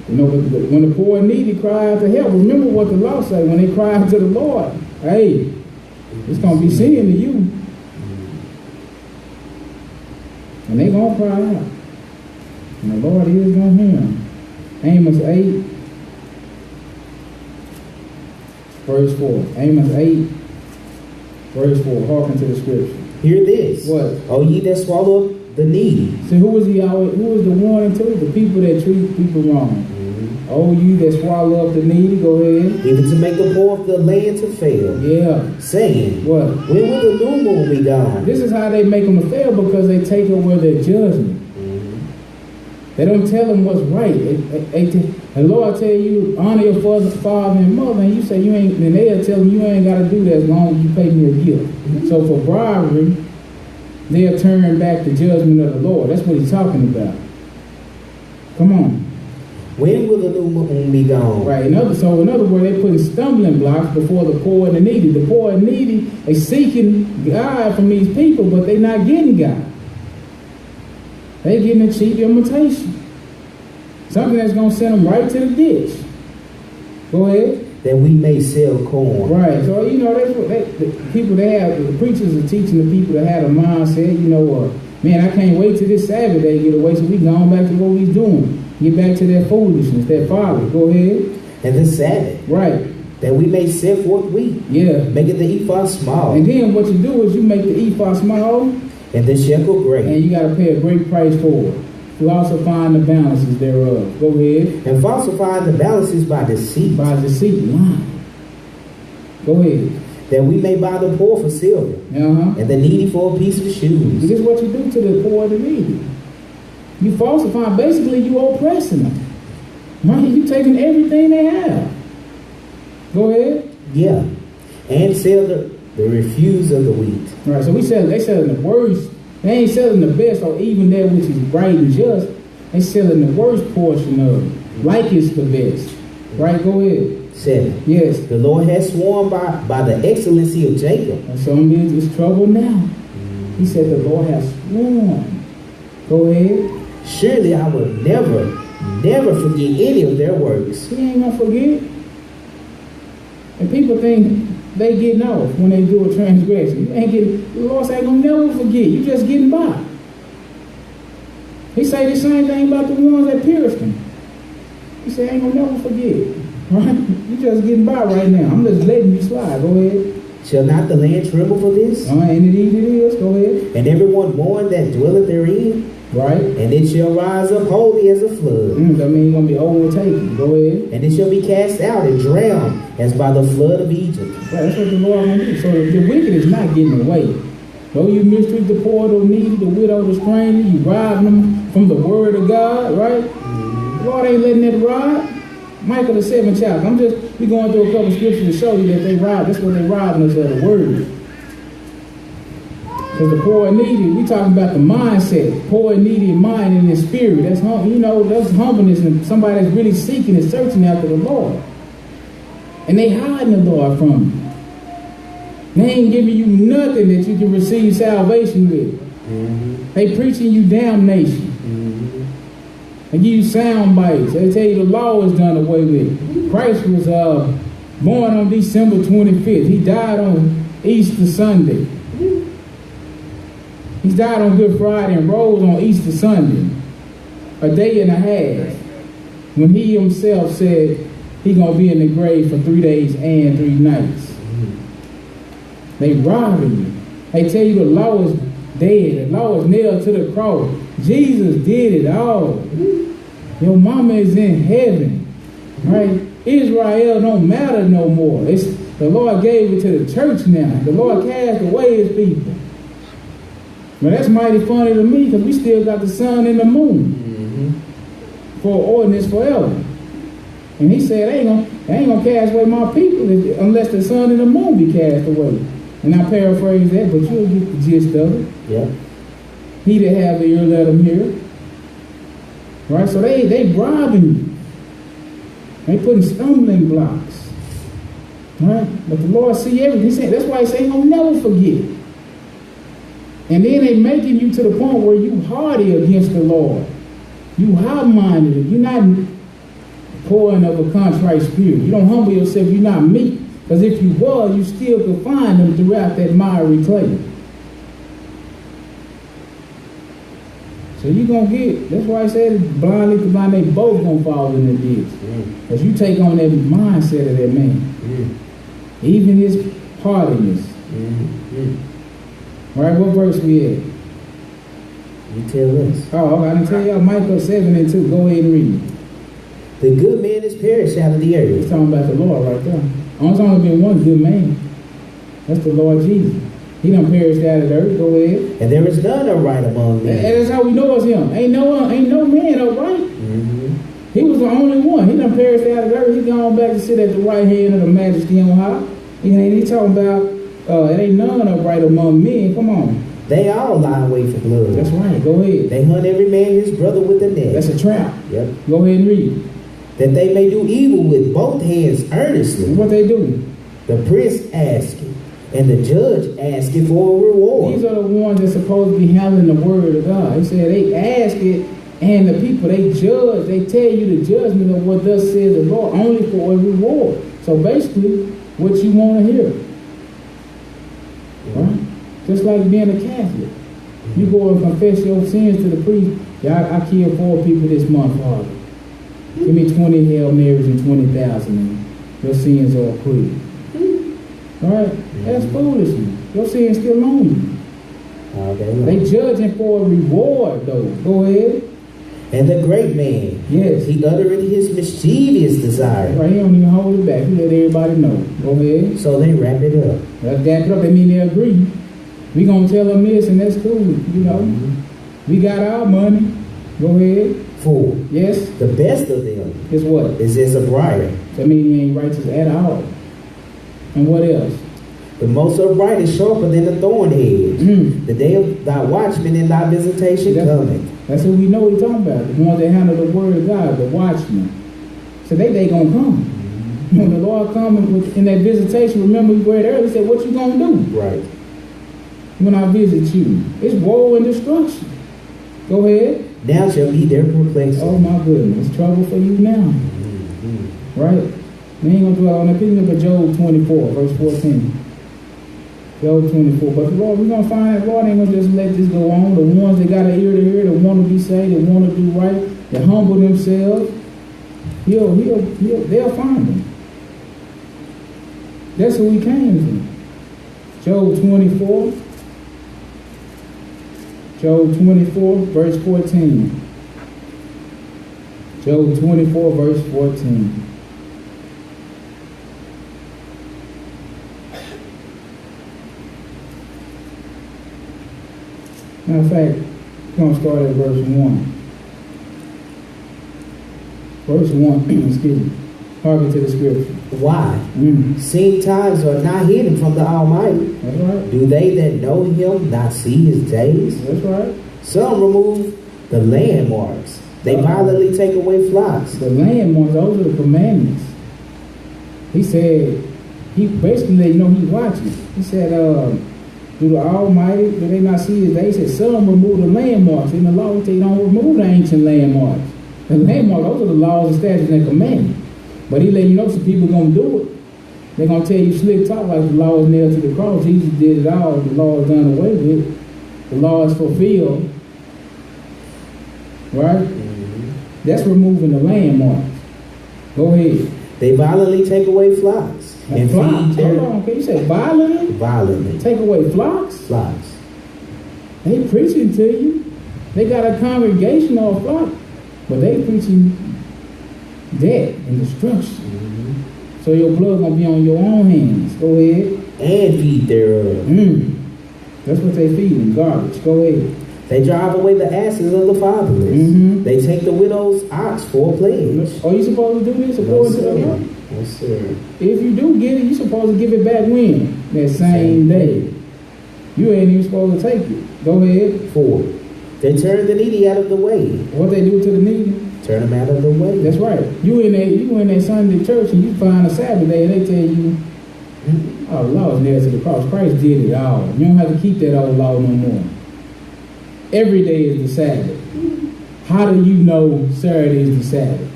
You know, but when the poor and needy cry out to help, remember what the law say. When they cry out to the Lord, hey, it's going to be sin to you. And they're going to cry out. And the Lord is going to hear them. Amos 8, verse 4. Amos 8, verse 4. Hearken to the scripture. Hear this. What? O ye that swallow up the needy. See, who was the warning to? The people that treat people wrong. Oh, you that swallow up the needy, go ahead. Even to make the poor of the land to fail. Yeah. Saying, What? when will the new moon be gone? This is how they make them fail, because they take away their judgment. They don't tell them what's right. The Lord tell you, honor your father and mother, and you say you ain't, and they'll tell them you ain't got to do that as long as you pay me a gift. So for bribery, they'll turn back the judgment of the Lord. That's what he's talking about. Come on. When will the new moon be gone? Right. In other words, they're putting stumbling blocks before the poor and the needy. The poor and needy, they seeking God from these people, but they're not getting God. They're getting a cheap imitation. Something that's going to send them right to the ditch. Go ahead. That we may sell corn. Right. So, you know, that's what the preachers are teaching the people that had a mindset, you know, man, I can't wait till this Sabbath day get away so we can go back to what we're doing. Get back to that foolishness, that folly. Go ahead. And the Sabbath. Right. That we may set forth wheat. Yeah. Making the ephah small. And then what you do is you make the ephah small. And the shekel great. And you got to pay a great price for it. You also find the balances thereof. Go ahead. And falsifying the balances by deceit. By deceit, lying. Go ahead. that we may buy the poor for silver, and the needy for a piece of shoes. This is what you do to the poor and the needy. You falsify. Basically, you oppressing them. Right? You taking everything they have. Go ahead. Yeah. And sell the refuse of the wheat. Right. So they selling the worst. They ain't selling the best or even that which is right and just. They selling the worst portion of it, like it's the best. Right? Go ahead. 7. Yes. The Lord has sworn by the excellency of Jacob. And so it's trouble now. He said the Lord has sworn. Go ahead. Surely I will never forget any of their works. He ain't gonna forget. And people think they getting off when they do a transgression. The Lord say, I'm gonna never forget. You just getting by. He say the same thing about the ones that pierced him. He said, I ain't gonna never forget. Right? You just getting by right now. I'm just letting you slide. Go ahead. Shall not the land tremble for this? And indeed it is. Go ahead. And everyone mourn that dwelleth therein? Right. And it shall rise up wholly as a flood. That means it's going to be overtaken. Go ahead. And it shall be cast out and drowned as by the flood of Egypt. Right, that's what the Lord going to do. So the wicked is not getting away. Though you mistreat the poor, the needy, the widow, the stranger, you rob them from the word of God, right? The Lord ain't letting that ride. Micah the 7th chapter. We going through a couple scriptures to show you that they rob. That's what they robbing us of, the word. Because the poor and needy, we talking about the mindset. Poor and needy in mind and in spirit. That's that's humbleness and somebody that's really seeking and searching after the Lord. And they hiding the Lord from you. They ain't giving you nothing that you can receive salvation with. They preaching you damnation. They give you sound bites. They tell you the law is done away with. Christ was born on December 25th. He died on Easter Sunday. He died on Good Friday and rose on Easter Sunday. A day and a half. When he himself said he gonna be in the grave for 3 days and 3 nights. They robbing you. They tell you the law is dead. The law is nailed to the cross. Jesus did it all. Your mama is in heaven. Right? Israel don't matter no more. The Lord gave it to the church now. The Lord cast away his people. Now that's mighty funny to me because we still got the sun and the moon for ordinance forever. And he said, they ain't gonna cast away my people unless the sun and the moon be cast away. And I paraphrase that, but you'll get the gist of it. Yeah. He that have the ear, let him hear. Right? So they robbing you. They putting stumbling blocks. Right? But the Lord see everything. He said, that's why he said, he'll never forget. And then they making you to the point where you hardy against the Lord. You high-minded. You're not pouring of a contrite spirit. You don't humble yourself. You're not meek. Because if you were, you still could find them throughout that miry clay. So you're going to get, that's why I said blindly to blind, they both going to fall in the ditch. Because you take on that mindset of that man. Even his hardiness. All right, what verse we at? You tell us. Oh, I didn't tell y'all Micah 7 and 2. Go ahead and read it. The good man is perished out of the earth. He's talking about the Lord right there. There's only been one good man. That's the Lord Jesus. He done perished out of the earth. Go ahead. And there is none upright among men. And that's how we know it's him. Ain't no man upright. He was the only one. He done perished out of the earth. He gone back to sit at the right hand of the majesty on high. He talking about it ain't none upright among men. Come on. They all lie in wait for blood. That's right. Go ahead. They hunt every man his brother with a net. That's a trap. Yep. Go ahead and read it. That they may do evil with both hands earnestly. What they do? The prince asking, and the judge asking for a reward. These are the ones that's supposed to be handling the word of God. He said they ask it, and the people, they judge. They tell you the judgment of what thus says the Lord, only for a reward. So basically, what you want to hear. Right? Just like being a Catholic. You go and confess your sins to the priest. Yeah, I killed 4 people this month, Father. Give me 20 Hail Marys and 20,000. Your sins are acquitted. Right? That's foolishness. Your sins still on you. They judging for a reward, though. Go ahead. And the great man, Yes. he uttered his mischievous desire. Right, he don't even hold it back. He let everybody know. Go ahead. So they wrap it up. Let's wrap it up. That mean they agree. We gonna tell them this, and that's cool. You know, we got our money. Go ahead. 4. Yes. The best of them Guess what? is as a briar. That mean he ain't righteous at all. And what else? The most upright is sharper than a thorn hedge. Mm. The day of thy watchman and thy visitation cometh. That's what we know what he's talking about. The ones that handle the word of God, the watchmen. So they gonna come. When the Lord comes in that visitation, remember we read earlier, he said, what you gonna do Right. when I visit you? It's woe and destruction. Go ahead. Now shall be their perplexity. Oh my goodness, it's trouble for you now. Right? We ain't gonna dwell on that. Please look at Job 24, verse 14. Job 24. But the Lord, we're gonna find that Lord ain't gonna just let this go on. The ones that got an ear to hear, that want to be saved, that want to do right, that humble themselves, they'll find them. That's who he came to. Job 24. Job 24, verse 14. Job 24, verse 14. Matter of fact, we're going to start at verse 1. Verse 1, excuse me. Hearken to the scripture. Why? Seeing times are not hidden from the Almighty. That's right. Do they that know him not see his days? That's right. Some remove the landmarks. They violently take away flocks. The landmarks, those are the commandments. He said, he basically let you know he's watching. He said, do the Almighty, do they not see his days? He said, some remove the landmarks. In the law, they don't remove the ancient landmarks. The landmarks, those are the laws, statutes, and commandments. But he let you know some people going to do it. They're going to tell you slick talk like the law is nailed to the cross. Jesus did it all. The law is done away with. The law is fulfilled. Right? That's removing the landmarks. Go ahead. They violently take away flocks. And flocks? feed their... Hold on. Can you say violently? Violently. Take away flocks? Flocks. They preaching to you. They got a congregation or a flock. But they preaching death and destruction. So your blood gonna be on your own hands. Go ahead. And feed thereof. That's what they feeding, garbage. Go ahead. They drive away the asses of the fatherless. They take the widow's ox for a pledge. Are you supposed to do this according to the law? Yes, sir. If you do get it, you're supposed to give it back when? That same day. You ain't even supposed to take it. Go ahead. 4. They turn the needy out of the way. What they do to the needy? Turn them out of the way. That's right. You in that Sunday church and you find a Sabbath day and they tell you, oh, the law is nailed to the cross. Christ did it all. You don't have to keep that old law no more. Every day is the Sabbath. How do you know Saturday is the Sabbath?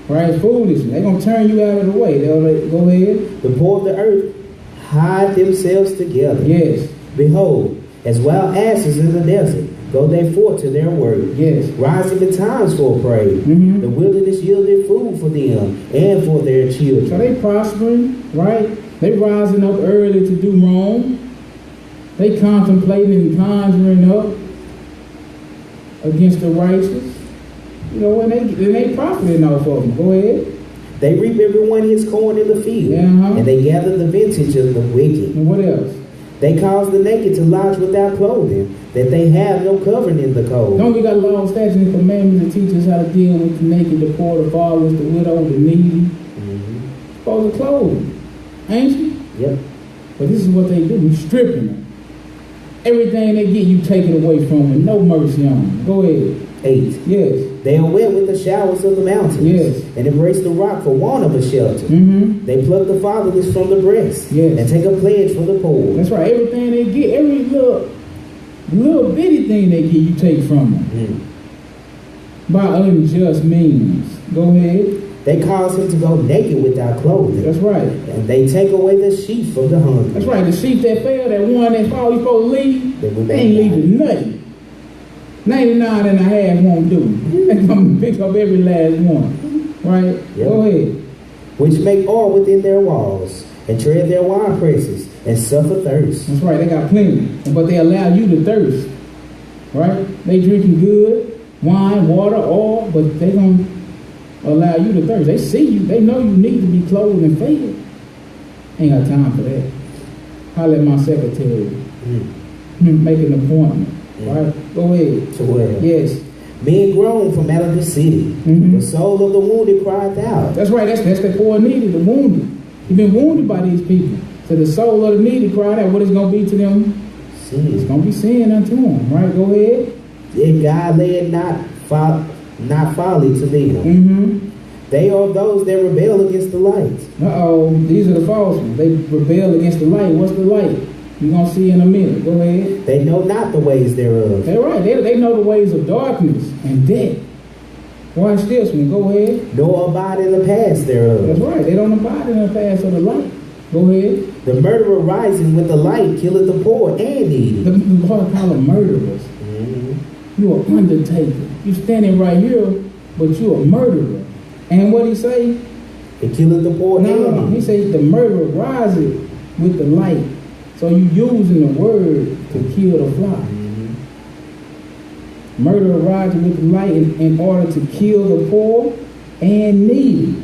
Right? It's foolish. They're going to turn you out of the way. They'll go ahead. The poor of the earth hide themselves together. Yes. Behold, as wild asses in the desert, go they forth to their work. Yes. Rising betimes for a prey. The wilderness yielded food for them and for their children. So they prospering, right? They rising up early to do wrong. They contemplating and conjuring up against the righteous. You know, and they profiting off of them. Go ahead. They reap everyone his corn in the field, and they gather the vintage of the wicked. And what else? They cause the naked to lodge without clothing, that they have no covering in the cold. Don't we got law, statutes, and commandments that teach us how to deal with the naked, the poor, the fatherless, the widow, the needy? Supposed to clothe them, ain't you? Yep. But this is what they do. You stripping them. Everything they get, you take it away from them. No mercy on them. Go ahead. 8. Yes. They are wet with the showers of the mountains, yes, and embrace the rock for want of a shelter. They pluck the fatherless from the breast, yes, and take a pledge for the poor. That's right. Everything they get, every little bitty thing they get, you take from them by unjust means. Go ahead. They cause him to go naked without clothing. That's right. And they take away the sheep from the hungry. That's right. The sheep that fell, that one that fall, you supposed to leave, they ain't leaving nothing. 99 and a half won't do. They come and pick up every last one. Right? Yep. Go ahead. Which make all within their walls, and tread their wine presses, and suffer thirst. That's right. They got plenty. But they allow you to thirst. Right? They drinking good. wine, water, oil, but they don't allow you to thirst. They see you. They know you need to be clothed and fed. Ain't got time for that. Holler at my secretary. Make an appointment. Right? Go ahead. 12. Yes. Men groaned from out of the city. The soul of the wounded cried out. That's right. That's the poor and needy, the wounded. You've been wounded by these people. So the soul of the needy cried out. What is going to be to them? Sin. It's going to be sin unto them. Right? Go ahead. Yet God led not folly to them. They are those that rebel against the light. These are the false ones. They rebel against the light. What's the light? You're going to see in a minute. Go ahead. They know not the ways thereof. They're right. They know the ways of darkness and death. Watch this one. Go ahead. Nor abide in the paths thereof. That's right. They don't abide in the paths of the light. Go ahead. The murderer rising with the light killeth the poor and needy. The Lord call them murderers. You are undertaker. You standing right here, but you a murderer. And what he say? It killeth the poor and needy. He say the murderer rises with the light. So you using the word to kill the flock. Murderer rises with the light in order to kill the poor and needy.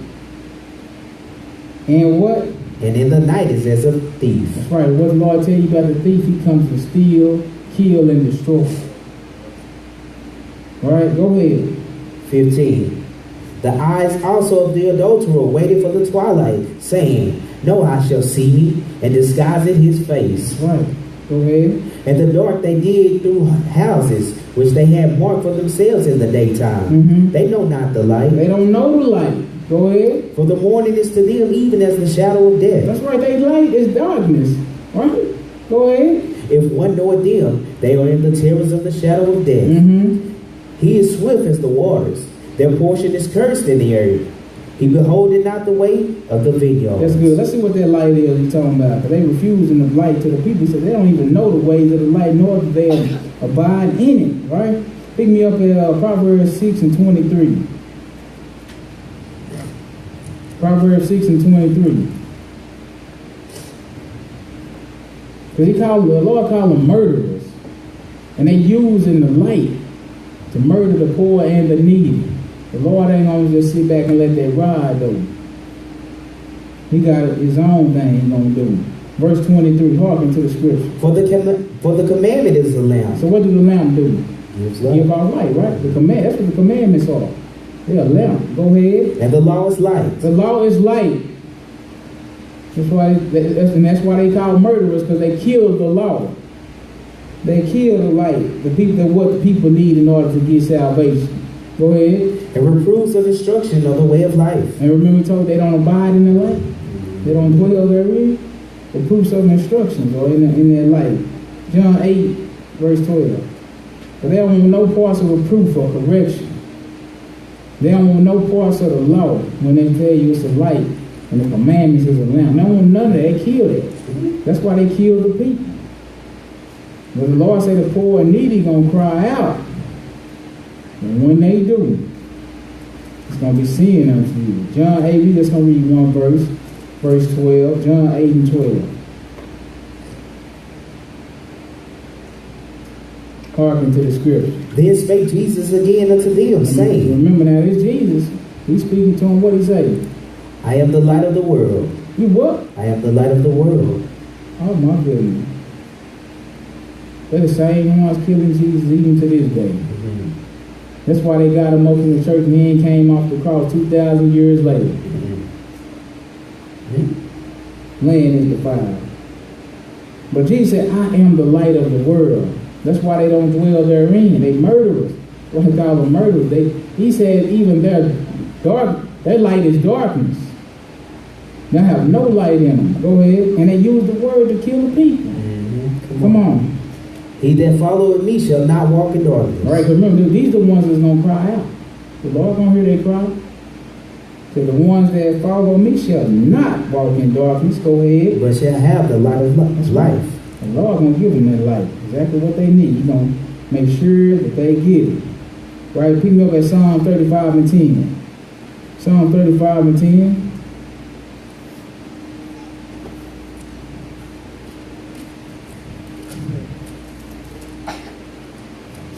And what? And in the night is as a thief. That's right. What the Lord tell you about the thief? He comes to steal, kill, and destroy. All right, go ahead. 15. The eyes also of the adulterer waited for the twilight, saying, No eye shall see me, and disguised his face. That's right. Go ahead. And the dark they did through houses, which they had marked for themselves in the daytime. They know not the light. They don't know the light. Go ahead. For the morning is to them even as the shadow of death. That's right. They light is darkness. Right? Go ahead. If one knoweth them, they are in the terrors of the shadow of death. He is swift as the waters. Their portion is cursed in the earth. He beholdeth not the way of the vineyard. That's good. Let's see what that light is he's talking about. They refusing the light to the people. He said they don't even know the ways of the light, nor do they abide in it. Right? Pick me up at Proverbs 6 and 23. Proverbs 6 and 23. Because the Lord called them murderers. And they using the light to murder the poor and the needy. The Lord ain't gonna just sit back and let that ride though. He got his own thing he's gonna do. Verse 23, hearken to the scripture. For the commandment is the lamp. So what do the lamp do? Gives light. Give out light, right? That's what the commandments are. They're a lamp. Go ahead. And the law is light. The law is light. That's why they call murderers, because they killed the law. They kill the light, the people, what the people need in order to get salvation. Go ahead. And reproofs of instruction of the way of life. And remember, we told they don't abide in the light. They don't dwell therein. Reproofs of instructions or in their light. John 8, verse 12. But they don't want no parts of reproof or correction. They don't want no parts of the law when they tell you it's a light and the commandments is a lamp. They don't want none of that. They kill it. That's why they kill the people. But the Lord said the poor and needy gonna cry out. And when they do, it's gonna be sin unto you. John 8, we just gonna read one verse. Verse 12. John 8 and 12. Hearken to the scripture. Then spake Jesus again unto them, saying, Remember now, it's Jesus. He's speaking to him. What he say? I am the light of the world. You what? I am the light of the world. Oh my goodness. They're the same ones killing Jesus even to this day. That's why they got him up in the church and he ain't came off the cross 2,000 years later. Laying in the fire. But Jesus said, I am the light of the world. That's why they don't dwell therein. They murderers. What he call them murderers. He said even their light is darkness. They have no light in them. Go ahead. And they use the word to kill the people. Come on. He that followeth me shall not walk in darkness. All right, remember, these are the ones that's going to cry out. The Lord going to hear their cry. So the ones that follow me shall not walk in darkness. Go ahead. But shall have the light of life. The Lord going to give them that light. Exactly what they need. He's going to make sure that they get it. Right? Pick me up at Psalm 35 and 10. Psalm 35 and 10.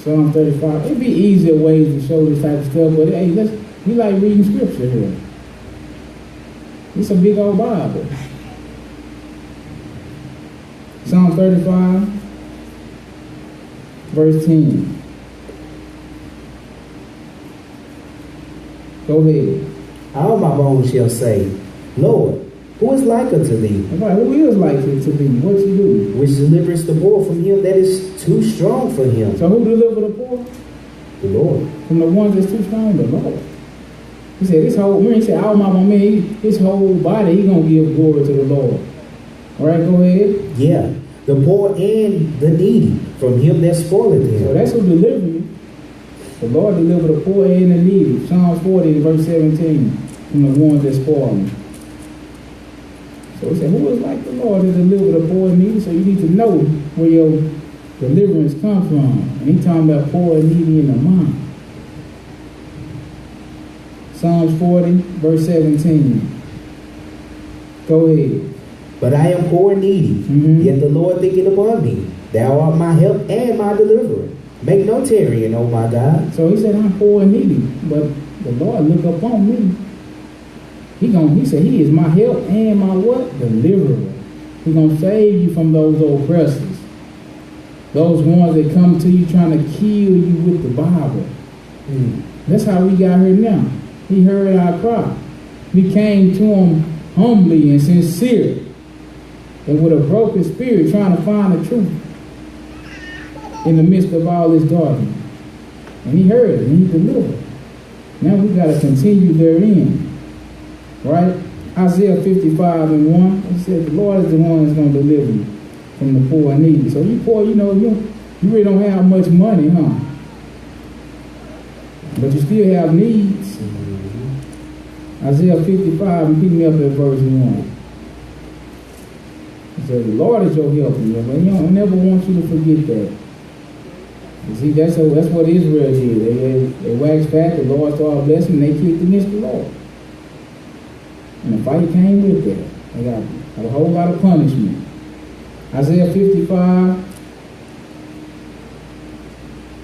Psalm 35. It'd be easier ways to show this type of stuff, but hey, we like reading scripture here. It's a big old Bible. Psalm 35, verse 10. Go ahead. All my bones shall say, Lord, who is like unto thee? Right, who is like unto thee? What you do? Which delivereth the poor from him that is too strong for him. So who delivered the poor? The Lord. From the ones that's too strong, the Lord. He said, he said, all my man, his whole body, he gonna give glory to the Lord. All right, go ahead. Yeah, the poor and the needy from him that spoileth him. So that's who delivered you. The Lord delivered the poor and the needy. Psalms 40, verse 17, from the ones that spoil them. So he said, who is like the Lord to deliver the poor and needy? So you need to know where your deliverance comes from. And he's talking about poor and needy in the mind. Psalms 40, verse 17. Go ahead. But I am poor and needy, yet the Lord thinketh upon me. Thou art my help and my deliverer. Make no tarrying, O my God. So he said, I'm poor and needy, but the Lord look upon me. He said, he is my help and my what? Deliverer. He's going to save you from those oppressors. Those ones that come to you trying to kill you with the Bible. That's how we got here now. He heard our cry. We came to him humbly and sincere, and with a broken spirit trying to find the truth in the midst of all this darkness. And he heard it and he delivered. Now we got to continue therein. Right? Isaiah 55 and 1. He said, the Lord is the one that's going to deliver you from the poor and needy. So you poor, you really don't have much money, huh? But you still have needs. Isaiah 55, and pick me up at verse 1. He said, the Lord is your help. I never want you to forget that. You see, that's what Israel did. They waxed fat, the Lord started blessing, and they kicked against the Lord. And the fight came with that. They got a whole lot of punishment. Isaiah 55,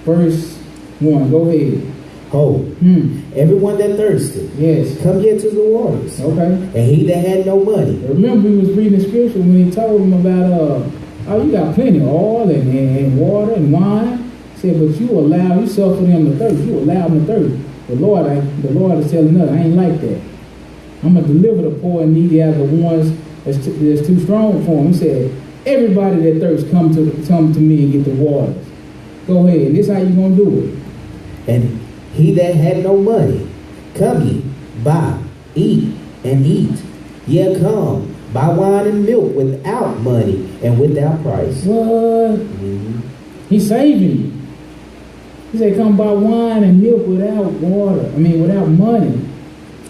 verse 1. Go ahead. Everyone that thirsteth, yes, come ye to the waters. Okay. And he that had no money. Remember, we was reading the scripture when he told them about, you got plenty of oil and water and wine. He said, but you suffer them to thirst. You allow them to thirst. The Lord is telling us, I ain't like that. I'm going to deliver the poor and needy out of the ones that's too strong for them. He said, everybody that thirsts, come to me and get the waters. Go ahead. And this is how you're going to do it. And he that had no money, come ye, buy, eat, and eat. Yea, come, buy wine and milk without money and without price. What? He's saving you. He said, come buy wine and milk without without money.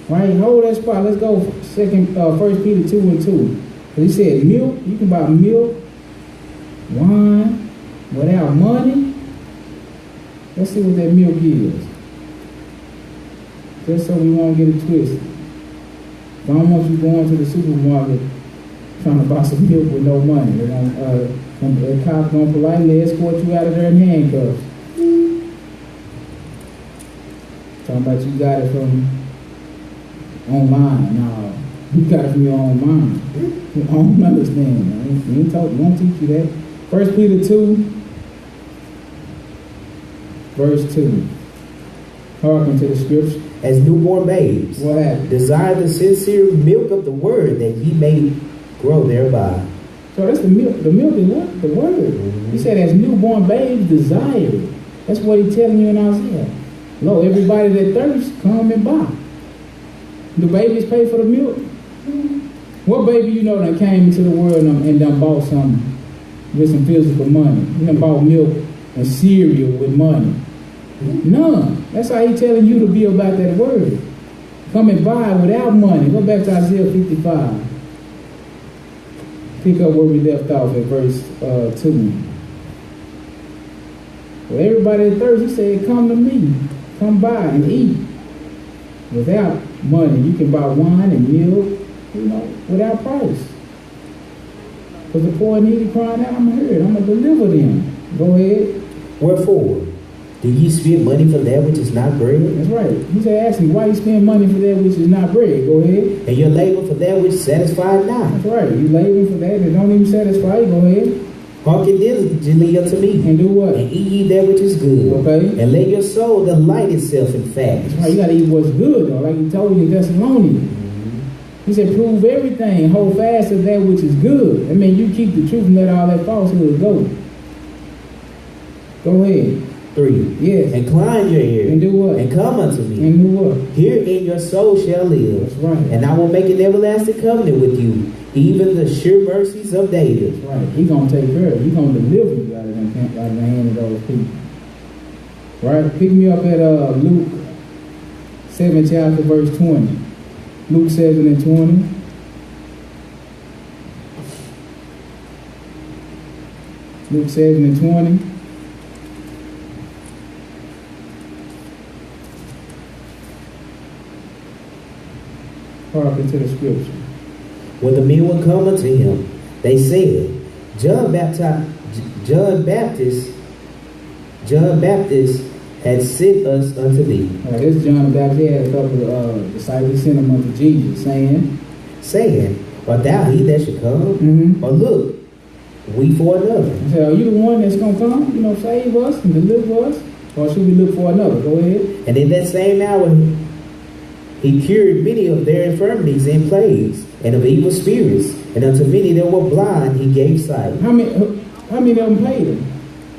Right? Hold that spot. Let's go 1 Peter 2 and 2. He said milk, you can buy milk, wine, without money. Let's see what that milk is. Just so we won't get it twisted. I don't want you going to the supermarket trying to buy some milk with no money. The cop's going to politely escort you out of there in handcuffs. Talking about you got it from online. No, you got it from your own mind. You don't understand. We won't teach you that. 1 Peter 2, verse 2. Hearken to the scripture. As newborn babes, what happened? Desire the sincere milk of the word, that ye may grow thereby. So that's the milk. The milk is what? The word. He said, as newborn babes desire it. That's what he's telling you in Isaiah. Lo, everybody that thirsts, come and buy. Do babies pay for the milk? What baby you know that came into the world and done bought something with some physical money? You done bought milk and cereal with money? None. That's how he's telling you to be about that word. Come and buy without money. Go back to Isaiah 55. Pick up where we left off at verse 2. Well, everybody that thirsts, he said, come to me. Come buy and eat. Without money. You can buy wine and milk, without price. Because the poor and needy crying out, I'm here. I'm going to deliver them. Go ahead. Wherefore, Do ye spend money for that which is not bread? That's right. He said, ask him, why you spend money for that which is not bread? Go ahead. And your labor for that which satisfied not. That's right. You labor for that that don't even satisfy you. Go ahead. Hearken diligently unto me. And do what? And eat ye that which is good. Okay. And let your soul delight itself in facts. That's right. You got to eat what's good, though. Like he told you in Thessalonians. He said, prove everything. Hold fast to that which is good. I mean, you keep the truth and let all that falsehood go. Go ahead. 3. Yes. Incline your ear. And do what? And come unto me. And do what? Herein your soul shall live. That's right. And I will make an everlasting covenant with you, even the sure mercies of David. That's right. He's going to take care of you. He's going to deliver you out of the hand of those people. Right? Pick me up at Luke 7 chapter verse 20. Luke 7 and 20. Luke 7 and 20. Hearken to the scripture. When the men were come unto him, they said, John Baptist had sent us unto thee. This is John the Baptist. He had a couple of disciples sent him unto Jesus, saying, Art thou he that should come? Or look, we for another. I said, are you the one that's going to come, save us and deliver us? Or should we look for another? Go ahead. And in that same hour, he cured many of their infirmities and plagues, and of evil spirits, and unto many that were blind he gave sight. How many of them paid him?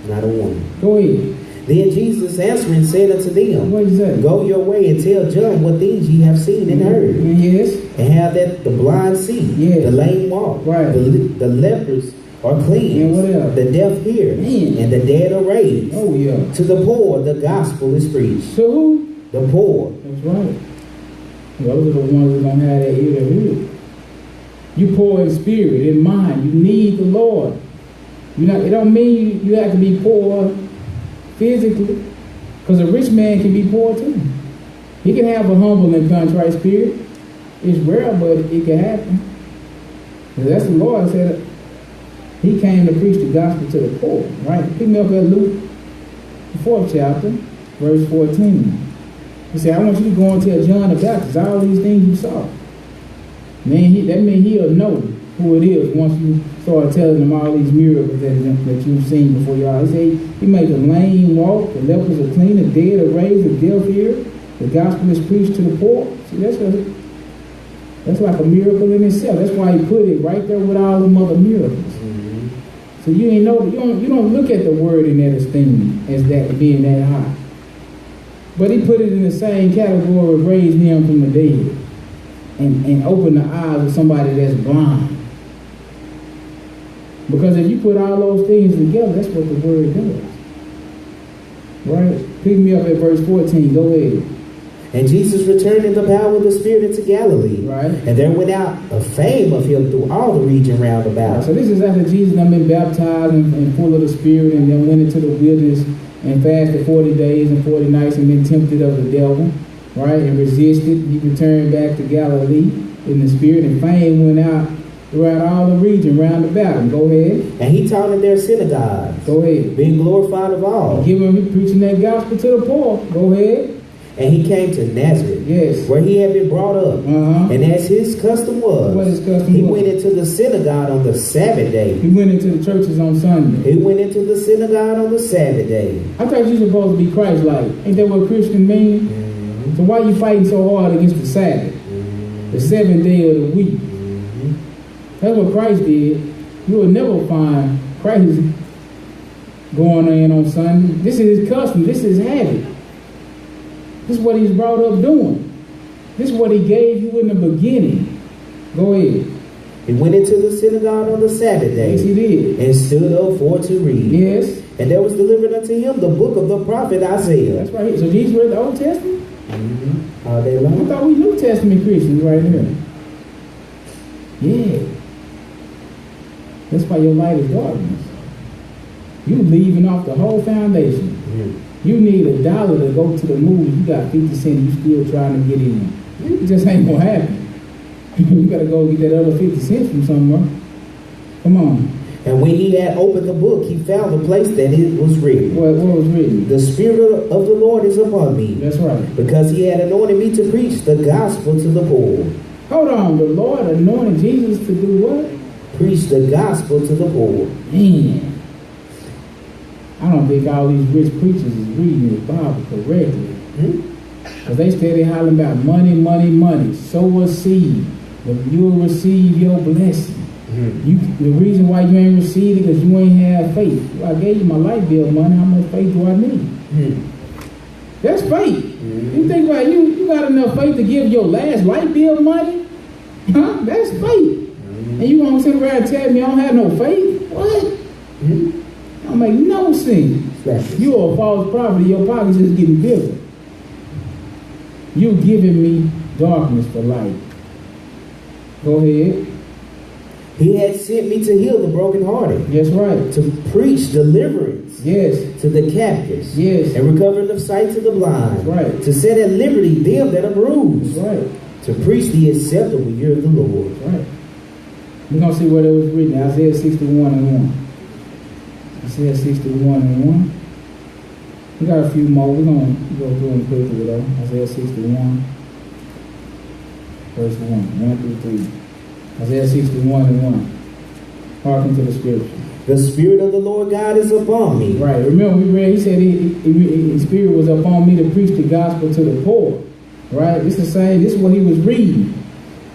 Not a one. Go ahead. Then Jesus answering said unto them, what is that? Go your way and tell John what things ye have seen and heard. Yes. And have that the blind see, yes. the lame walk, right. the lepers are clean, and what else? the deaf hear, and the dead are raised. Oh yeah. To the poor the gospel is preached. To who? The poor. That's right. Those are the ones that don't have that ear to hear. You poor in spirit, in mind. You need the Lord. It don't mean you have to be poor physically, because a rich man can be poor too. He can have a humble and contrite spirit. It's rare, but it can happen. And that's the Lord said. He came to preach the gospel to the poor. Right? Pick me up at Luke, the 4th chapter, verse 14. He said, I want you to go and tell John the Baptist all these things you saw. Man, that means he'll know who it is once you start telling him all these miracles that you've seen before your eyes. He said, he made the lame walk, the lepers are clean, the dead are raised, the deaf hear, the gospel is preached to the poor. See, that's like a miracle in itself. That's why he put it right there with all the other miracles. So you don't look at the word in that esteem as that being that high. But he put it in the same category of raising him from the dead and open the eyes of somebody that's blind. Because if you put all those things together, that's what the word does. Right? Pick me up at verse 14. Go ahead. And Jesus returned in the power of the Spirit into Galilee. Right. And there went out a fame of him through all the region round about. Right, so this is after Jesus had been baptized and full of the Spirit, and then went into the wilderness and fasted 40 days and 40 nights and been tempted of the devil, right, and resisted. He returned back to Galilee in the Spirit, and fame went out throughout all the region round about him. Go ahead. And he taught in their synagogues. Go ahead. Being glorified of all. Preaching that gospel to the poor. Go ahead. And he came to Nazareth, yes, where he had been brought up. And as his custom was, he went into the synagogue on the Sabbath day. He went into the churches on Sunday. He went into the synagogue on the Sabbath day. I thought you were supposed to be Christ-like. Ain't that what Christian mean? So why are you fighting so hard against the Sabbath? The 7th day of the week. That's what Christ did. You will never find Christ going in on Sunday. This is his custom. This is his habit. This is what he's brought up doing. This is what he gave you in the beginning. Go ahead. He went into the synagogue on the Sabbath day. Yes, he did. And stood up for to read. Yes. And there was delivered unto him the book of the prophet Isaiah. That's right. So Jesus read the Old Testament? All day long. I thought we New Testament Christians right here. Yeah. That's why your light is darkness. You leaving off the whole foundation. You need $1 to go to the movie. You got 50 cents. You still trying to get in. It just ain't gonna happen. You gotta go get that other 50 cents from somewhere. Come on. And when he had opened the book, he found the place that it was written. What was written? The Spirit of the Lord is upon me. That's right. Because he had anointed me to preach the gospel to the poor. Hold on, the Lord anointed Jesus to do what? Preach the gospel to the poor. Man, I don't think all these rich preachers is reading the Bible correctly. Because they steady hollering about money, money, money. Sow a seed, and you'll receive your blessing. The reason why you ain't received it because you ain't have faith. Well, I gave you my light bill money. How much faith do I need? That's faith. You think about it, you got enough faith to give your last light bill money? Huh? That's faith. And you gonna sit around and tell me I don't have no faith? What? That don't make no sense. You are a false prophet. Your pocket's just getting bigger. You're giving me darkness for light. Go ahead. He had sent me to heal the brokenhearted. That's right. To preach deliverance. Yes. To the captives. Yes. And recovering of sight to the blind. That's right. To set at liberty them that are bruised. That's right. To preach the acceptable year of the Lord. That's right. We're going to see what it was written. Isaiah 61:1. Isaiah 61:1. We got a few more. We're going to go through them quickly though. Isaiah 61. Verse 1 through 3. Isaiah 61:1. Hearken to the scripture. The Spirit of the Lord God is upon me. Right. Remember we read, he said his Spirit was upon me to preach the gospel to the poor. Right? This is saying, this is what he was reading.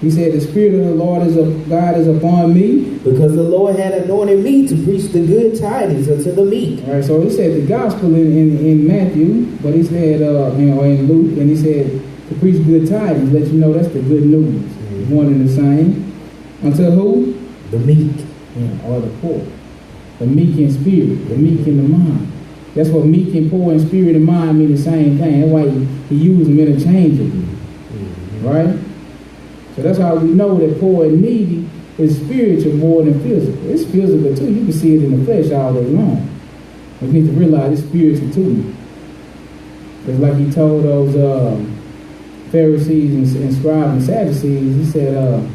He said, the Spirit of the Lord God is upon me. Because the Lord had anointed me to preach the good tidings unto the meek. All right, so he said the gospel in Matthew, but he said, in Luke, and he said to preach good tidings, let you know that's the good news. One and the same. Unto who? The meek. Yeah, or the poor. The meek in spirit, the meek in the mind. That's what meek and poor in spirit and mind mean the same thing. That's why he used them interchangeably. Right? So that's how we know that poor and needy is spiritual more than physical. It's physical too. You can see it in the flesh all day long. We need to realize it's spiritual too. Because like he told those Pharisees and scribes and Sadducees, he said,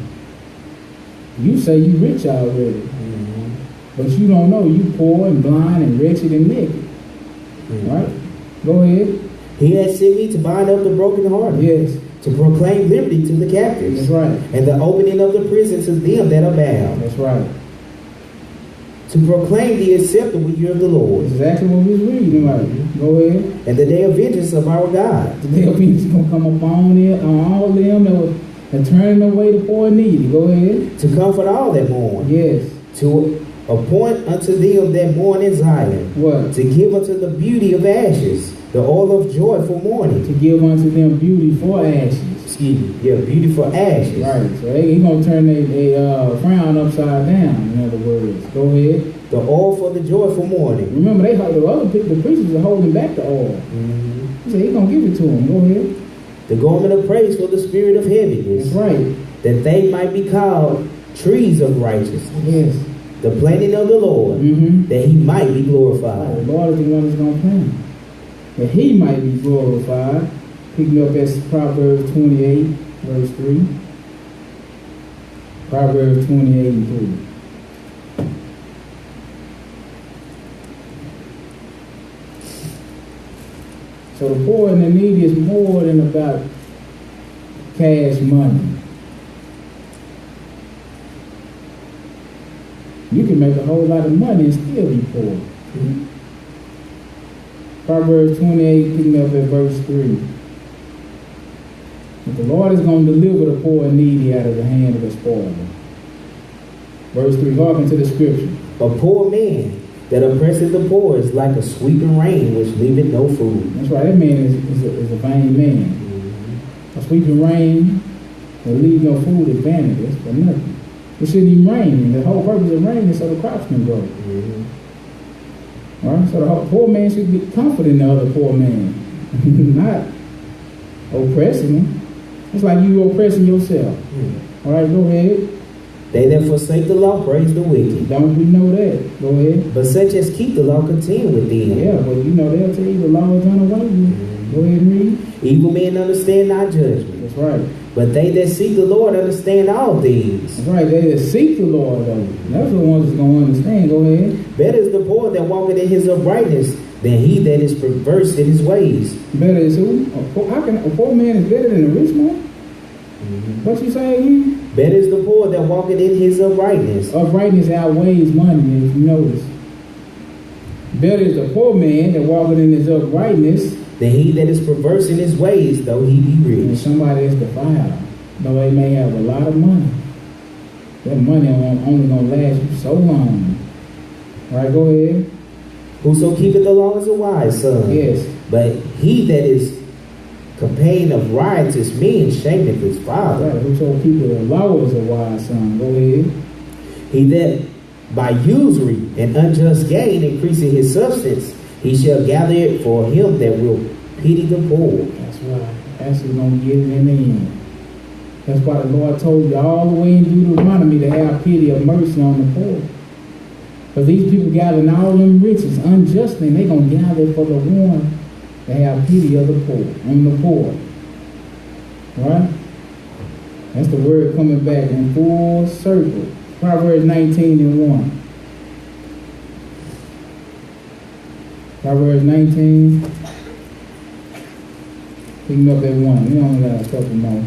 you say you rich already, but you don't know you poor and blind and wretched and naked. Right? Go ahead. He has sent me to bind up the brokenhearted. Yes. To proclaim liberty to the captives. That's right. And the opening of the prison to them that are bound. That's right. To proclaim the acceptable year of the Lord. That's exactly what we was reading. Right? Go ahead. And the day of vengeance of our God. The day of vengeance is going to come upon all them that turning away the poor and needy. Go ahead. To comfort all that mourn. Yes. To appoint unto them that mourn in Zion. What? To give unto the beauty of ashes the oil of joy for mourning. To give unto them beauty for ashes. Excuse me. Yeah, beauty for ashes. Right. So he's going to turn a frown upside down, in other words. Go ahead. The oil for the joy for mourning. Remember, the preachers are holding back the oil. He said he's going to give it to them. Go ahead. The garment of praise for the spirit of heaviness. That's right. That they might be called trees of righteousness. Yes. The planting of the Lord. That he might be glorified. The Lord is the one that's going to plant. That he might be glorified. Pick me up at Proverbs 28, verse 3. Proverbs 28 and 3. So the poor and the needy is more than about cash money. You can make a whole lot of money and still be poor. Proverbs 28, picking up at verse 3. But the Lord is going to deliver the poor and needy out of the hand of the spoiler. Verse 3, hearken to the scripture. A poor man that oppresseth the poor is like a sweeping rain which leaveth no food. That's right, that man is a vain man. A sweeping rain that leave no food is vanity. It's for nothing. It shouldn't even rain. The whole purpose of rain is so the crops can grow. All right? So the poor man should be comforting the other poor man, not oppressing him. It's like you oppressing yourself. All right, go ahead. They that forsake the law praise the wicked. Don't we know that? Go ahead. But such as keep the law contend with them. Yeah, but you know they'll tell you the law is done away with. Go ahead and read. Evil men understand not judgment. That's right. But they that seek the Lord understand all things. That's right. They that seek the Lord, though. That's the ones that's going to understand. Go ahead. Better is the poor that walketh in his uprightness than he that is perverse in his ways. Better is who? How can a poor man is better than a rich man? What you say again? Better is the poor that walketh in his uprightness. Uprightness outweighs money, if you notice. Better is the poor man that walketh in his uprightness than he that is perverse in his ways, though he be rich. And somebody that's defiled, though they may have a lot of money. That money only going to last you so long. All right, go ahead. Whoso keepeth the law is a wise son. Yes. But he that is companion of riotous men shameth his father. Right. Whoso keepeth the law is a wise son. Go ahead. He that by usury and unjust gain increasing his substance, he shall gather it for him that will pity the poor. That's right. That's who's going to get it in the end. That's why the Lord told you all the way in Deuteronomy to have pity or mercy on the poor. But these people gathering all them riches unjustly, and they're going to gather for the one that have pity of the poor, on the poor. Right? That's the word coming back in full circle. Proverbs 19:1. Proverbs 19. Pick me up at 1. We only got a couple more.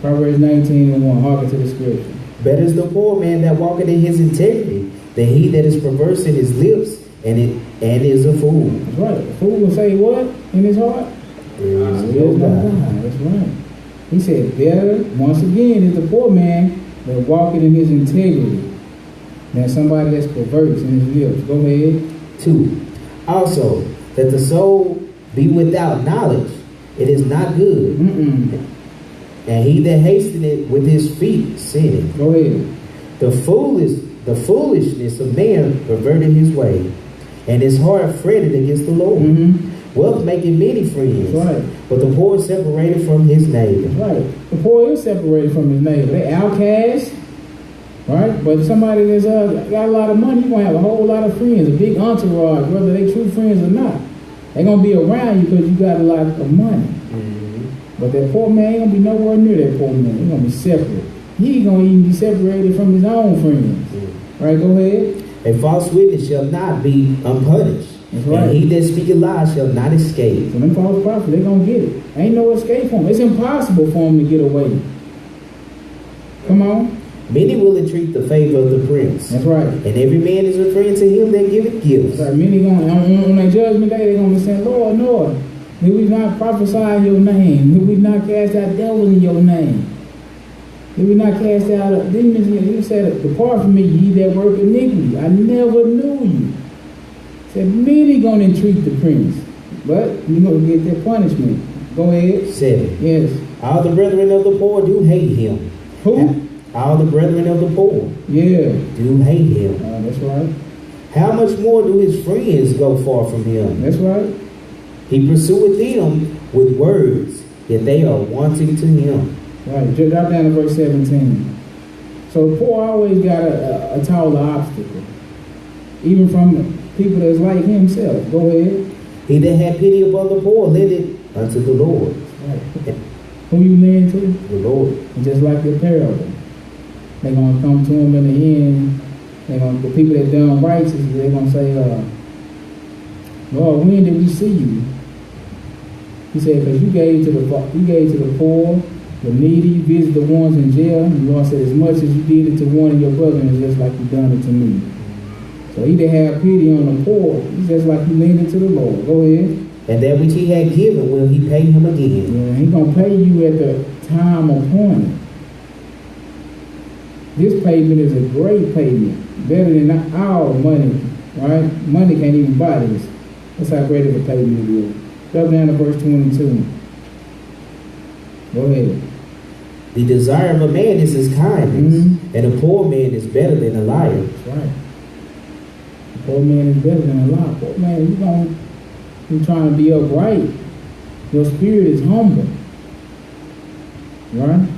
Proverbs 19:1. Hearken to the scripture. Better is the poor man that walketh in his integrity than he that is perverse in his lips and is a fool. That's right. A fool will say what in his heart? There is no God. That's right. He said, better, once again, is the poor man that walketh in his integrity than somebody that's perverse in his lips. Go ahead. 2. Also, that the soul be without knowledge, it is not good. And he that hasteneth with his feet sinneth. Go ahead. The foolishness of man perverted his way, and his heart fretted against the Lord. Wealth making many friends, right. But the poor is separated from his neighbor. Right. The poor is separated from his neighbor. They outcasts, right? But somebody that's got a lot of money, you're going to have a whole lot of friends, a big entourage, whether they true friends or not. They're going to be around you because you got a lot of money. But that poor man ain't going to be nowhere near that poor man. He's going to be separate. He ain't going to even be separated from his own friends. Right, go ahead. A false witness shall not be unpunished. That's right. And he that speaketh lies shall not escape. So them false prophets, they're going to get it. Ain't no escape for them. It's impossible for them to get away. Come on. Many will entreat the favor of the prince. That's right. And every man is a friend to him that giveth gifts. That's right. Many going on their judgment day, they're going to be saying, Lord, Lord, did we not prophesy in your name? Did we not cast out devils in your name? Did we not cast out demons? He said, depart from me, ye that work iniquity. I never knew you. He said, many going to entreat the prince, but you're going to get their punishment. Go ahead. 7. Yes. All the brethren of the poor do hate him. Who? All the brethren of the poor. Yeah. Do hate him. That's right. How much more do his friends go far from him? That's right. He pursueth them with words, yet they are wanting to him. Right. Drop down to verse 17. So the poor always got a taller obstacle, even from people that's like himself. Go ahead. He that had pity upon the poor led it unto the Lord. Right. Who you lend to? The Lord. And just like the parable, they're going to come to him in the end. The people that done righteous, they're going to say, Lord, when did we see you? He said, because you gave to the poor, the needy, visit the ones in jail. And the Lord said, as much as you did it to one of your brothers, it's just like you done it to me. So he that have pity on the poor, he's just like you lend it to the Lord. Go ahead. And that which he had given will he pay him again. Yeah, he's going to pay you at the time appointed. This payment is a great payment, better than our money, right? Money can't even buy this. That's how great of a payment it is. Drop down to verse 22. Go ahead. The desire of a man is his kindness, and a poor man is better than a liar. That's right. A poor man is better than a liar. Poor man, you're trying to be upright. Your spirit is humble. Right?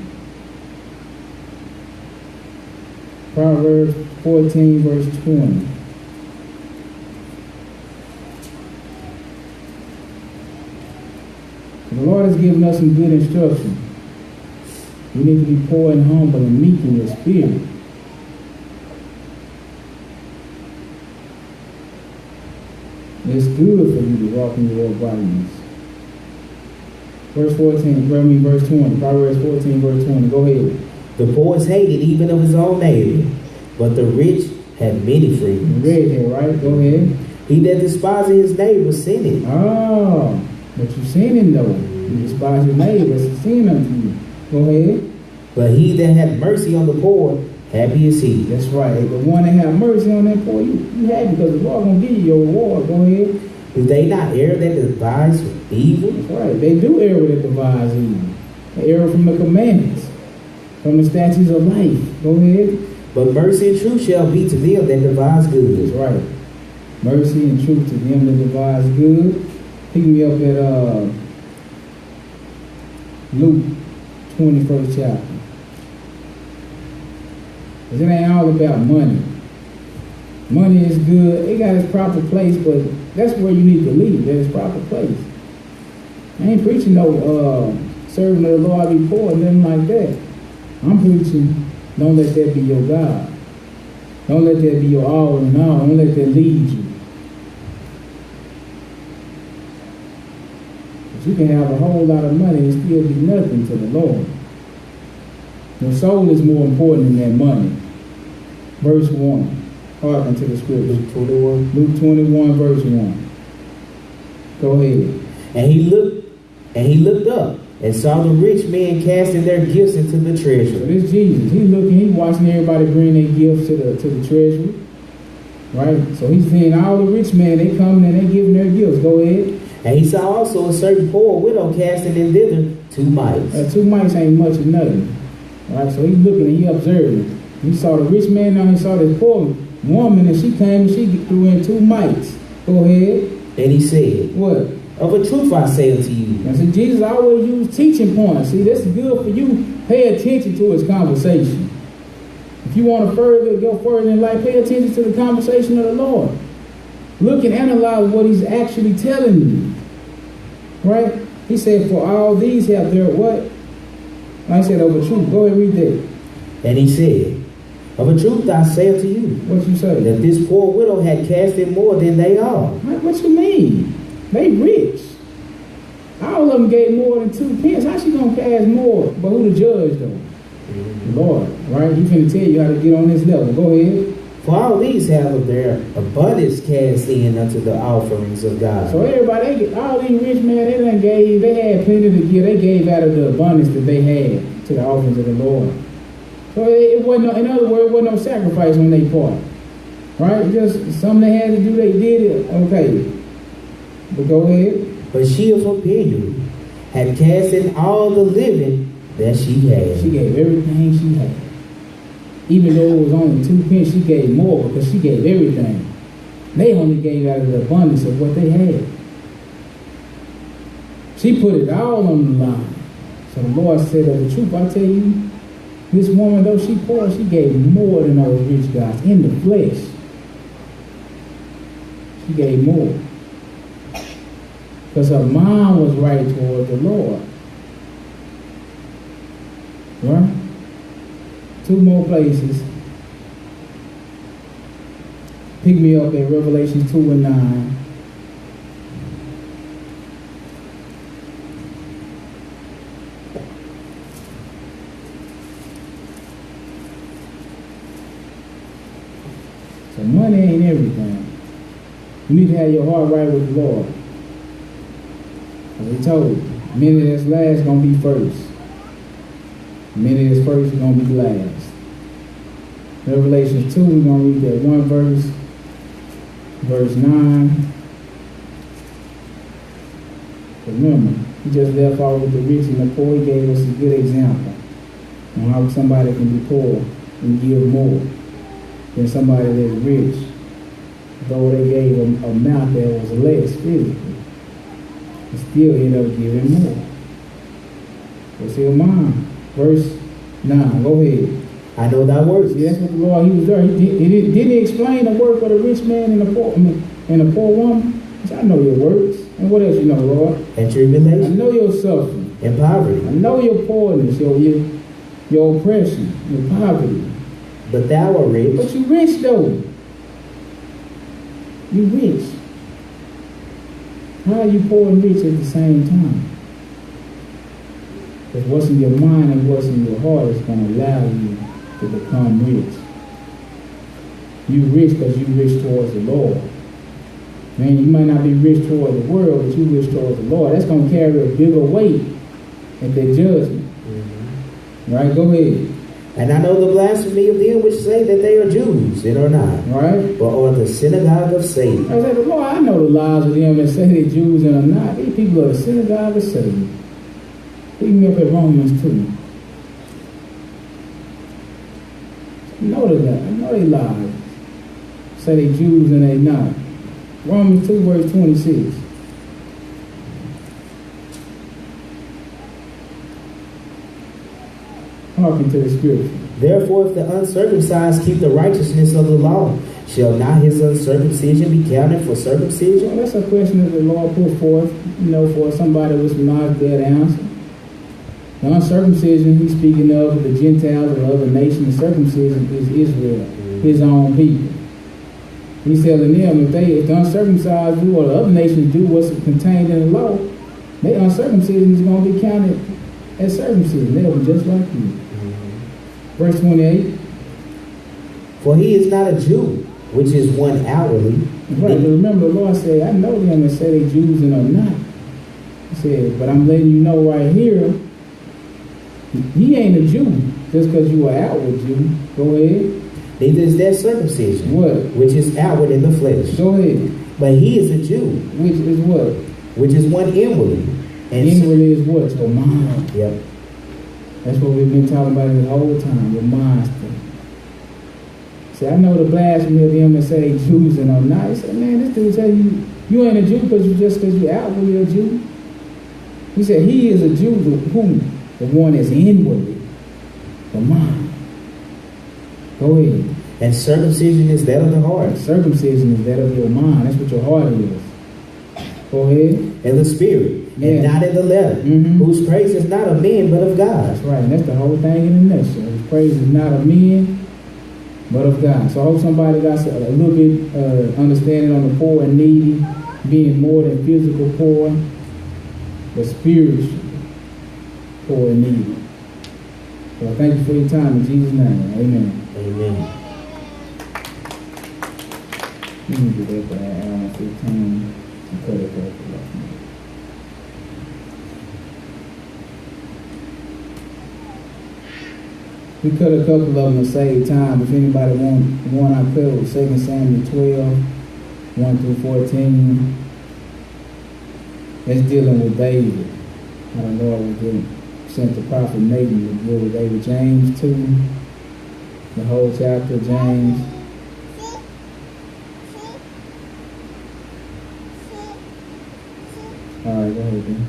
Proverbs 14, verse 20. The Lord has given us some good instruction. We need to be poor and humble and meek in your spirit. It's good for you to walk in your uprightness. Verse 14, verse 20, Proverbs 14, verse 20. Go ahead. The poor is hated even of his own neighbor, but the rich have many friends. You read that, right? Go ahead. He that despises his neighbor sinning. Oh, but you sinning though. You despise your neighbor, it's a sin unto you. Go ahead. But he that hath mercy on the poor, happy is he. That's right. The one that have mercy on that poor, you happy because the Lord gonna give you your reward. Go ahead. Do they not err that devise evil? That's right. They do err that devise evil. They err from the commandments, from the statutes of life. Go ahead. But mercy and truth shall be to them that devise good. That's right. Mercy and truth to them that devise good. Pick me up at Luke 21st chapter. Because it ain't all about money. Money is good. It got its proper place, but that's where you need to leave, at its proper place. I ain't preaching no serving the Lord be poor, nothing like that. I'm preaching, don't let that be your God. Don't let that be your all and all. Don't let that lead you. But you can have a whole lot of money and still be nothing to the Lord. Your soul is more important than that money. Verse 1. Hearken to the scripture. Luke 21. Luke 21, verse 1. Go ahead. And he looked up and saw the rich men casting their gifts into the treasury. So this Jesus, he's watching everybody bring their gifts to the treasury. Right? So he's seeing all the rich men, they coming and they giving their gifts. Go ahead. And he saw also a certain poor widow casting in thither 2 mites. 2 mites ain't much of nothing. Right? So he's looking and he observing. He saw the rich man, now he saw this poor woman, and she came and she threw in 2 mites. Go ahead. And he said, what? Of a truth I say unto you. And so Jesus always used teaching points. See, this is good for you. Pay attention to his conversation. If you want to go further in life, pay attention to the conversation of the Lord. Look and analyze what he's actually telling you. Right? He said, for all these have their what? I said, of a truth. Go ahead and read that. And he said, of a truth I say unto you. What you say? That this poor widow had cast in more than they all. What you mean? They rich. All of them gave more than 2 pence. How she gonna cast more? But who the judge though? The Lord, right? He finna tell you how to get on this level. Go ahead. For all these have of their abundance cast in unto the offerings of God. So everybody, all these rich men, they had plenty to give. They gave out of the abundance that they had to the offerings of the Lord. So it wasn't no, in other words, it wasn't no sacrifice on their part. Right? Just something they had to do, they did it. Okay. But go ahead. But she of her penury had cast in all the living that she had. She gave everything she had. Even though it was only 2 pence, she gave more because she gave everything. They only gave out of the abundance of what they had. She put it all on the line. So the Lord said, of the truth, I tell you, this woman, though she poor, she gave more than those rich guys in the flesh. She gave more. Because her mind was right toward the Lord. Right? 2 more places. Pick me up in Revelation 2 and 9. So money ain't everything. You need to have your heart right with the Lord. As he told you, many that's last gonna be first. Many that's first are gonna be last. Revelation 2, we're gonna read that one verse. Verse 9. Remember, he just left out with the rich and the poor. He gave us a good example on how somebody can be poor and give more than somebody that's rich, though they gave an amount that was less physically. They still end up giving more. What's your mind? Verse 9. Go ahead. I know thy works. See, that's what the Lord, he was there. Didn't he explain the work of the rich man and the poor woman? He said, I know your works. And what else you know, Lord? and I tribulation, know your suffering. and poverty. I know your poorness, your oppression, your poverty. But thou art rich. But you rich though. You rich. How are you poor and rich at the same time? Because what's in your mind and what's in your heart is going to allow you to become rich. You rich because you rich towards the Lord. Man, you might not be rich towards the world, but you rich towards the Lord. That's going to carry a bigger weight at their judgment. Mm-hmm. Right? Go ahead. And I know the blasphemy of them which say that they are Jews and are not, right? But are the synagogue of Satan. I said, Lord, I know the lies of them that say they're Jews and are not. These people are the synagogue of Satan. Pick me up at Romans 2. I know they lie. Say they Jews and they not. Romans 2 verse 26. Hearken to the scripture. Therefore, if the uncircumcised keep the righteousness of the law, shall not his uncircumcision be counted for circumcision? Well, that's a question that the Lord put forth, for somebody with not good answer. The uncircumcision he's speaking of the Gentiles or other nations. Circumcision is Israel, his own people. He's telling them if the uncircumcised do or the other nations do what's contained in the law, their uncircumcision is going to be counted as circumcision. They'll be just like you. Verse 28. For he is not a Jew, which is one outwardly. Right, but remember the Lord said, I know them that say they Jews and are not. He said, but I'm letting you know right here, he ain't a Jew just because you are outward Jew. Go ahead. Neither is that circumcision. What? Which is outward in the flesh. Go ahead. But he is a Jew. Which is what? Which is one inwardly. And inwardly is what? Your mind. Yep. That's what we've been talking about the whole time, your mind stuff. See, I know the blasphemy of them that say Jews and are not. He said, man, this dude tell you ain't a Jew because you're outwardly a Jew. He said he is a Jew, who? The one that's inwardly. The mind. Go ahead. And circumcision is that of the heart. Circumcision is that of your mind. That's what your heart is. Go ahead. And the spirit. Yeah. And not in the letter. Mm-hmm. Whose praise is not of men, but of God. That's right. And that's the whole thing in a nutshell. His praise is not of men, but of God. So I hope somebody got a little bit understanding on the poor and needy, being more than physical poor, but spiritual poor and needy. So thank you for your time in Jesus' name. Amen. Amen. Let me do that for that hour 15. Cut it off. We cut a couple of them to save time. If anybody want one, I cut with 2 Samuel 12, 1 through 14. That's dealing with David. I don't know, we sent the prophet Nathan to deal with David. James 2, the whole chapter of James. All right, go ahead, then.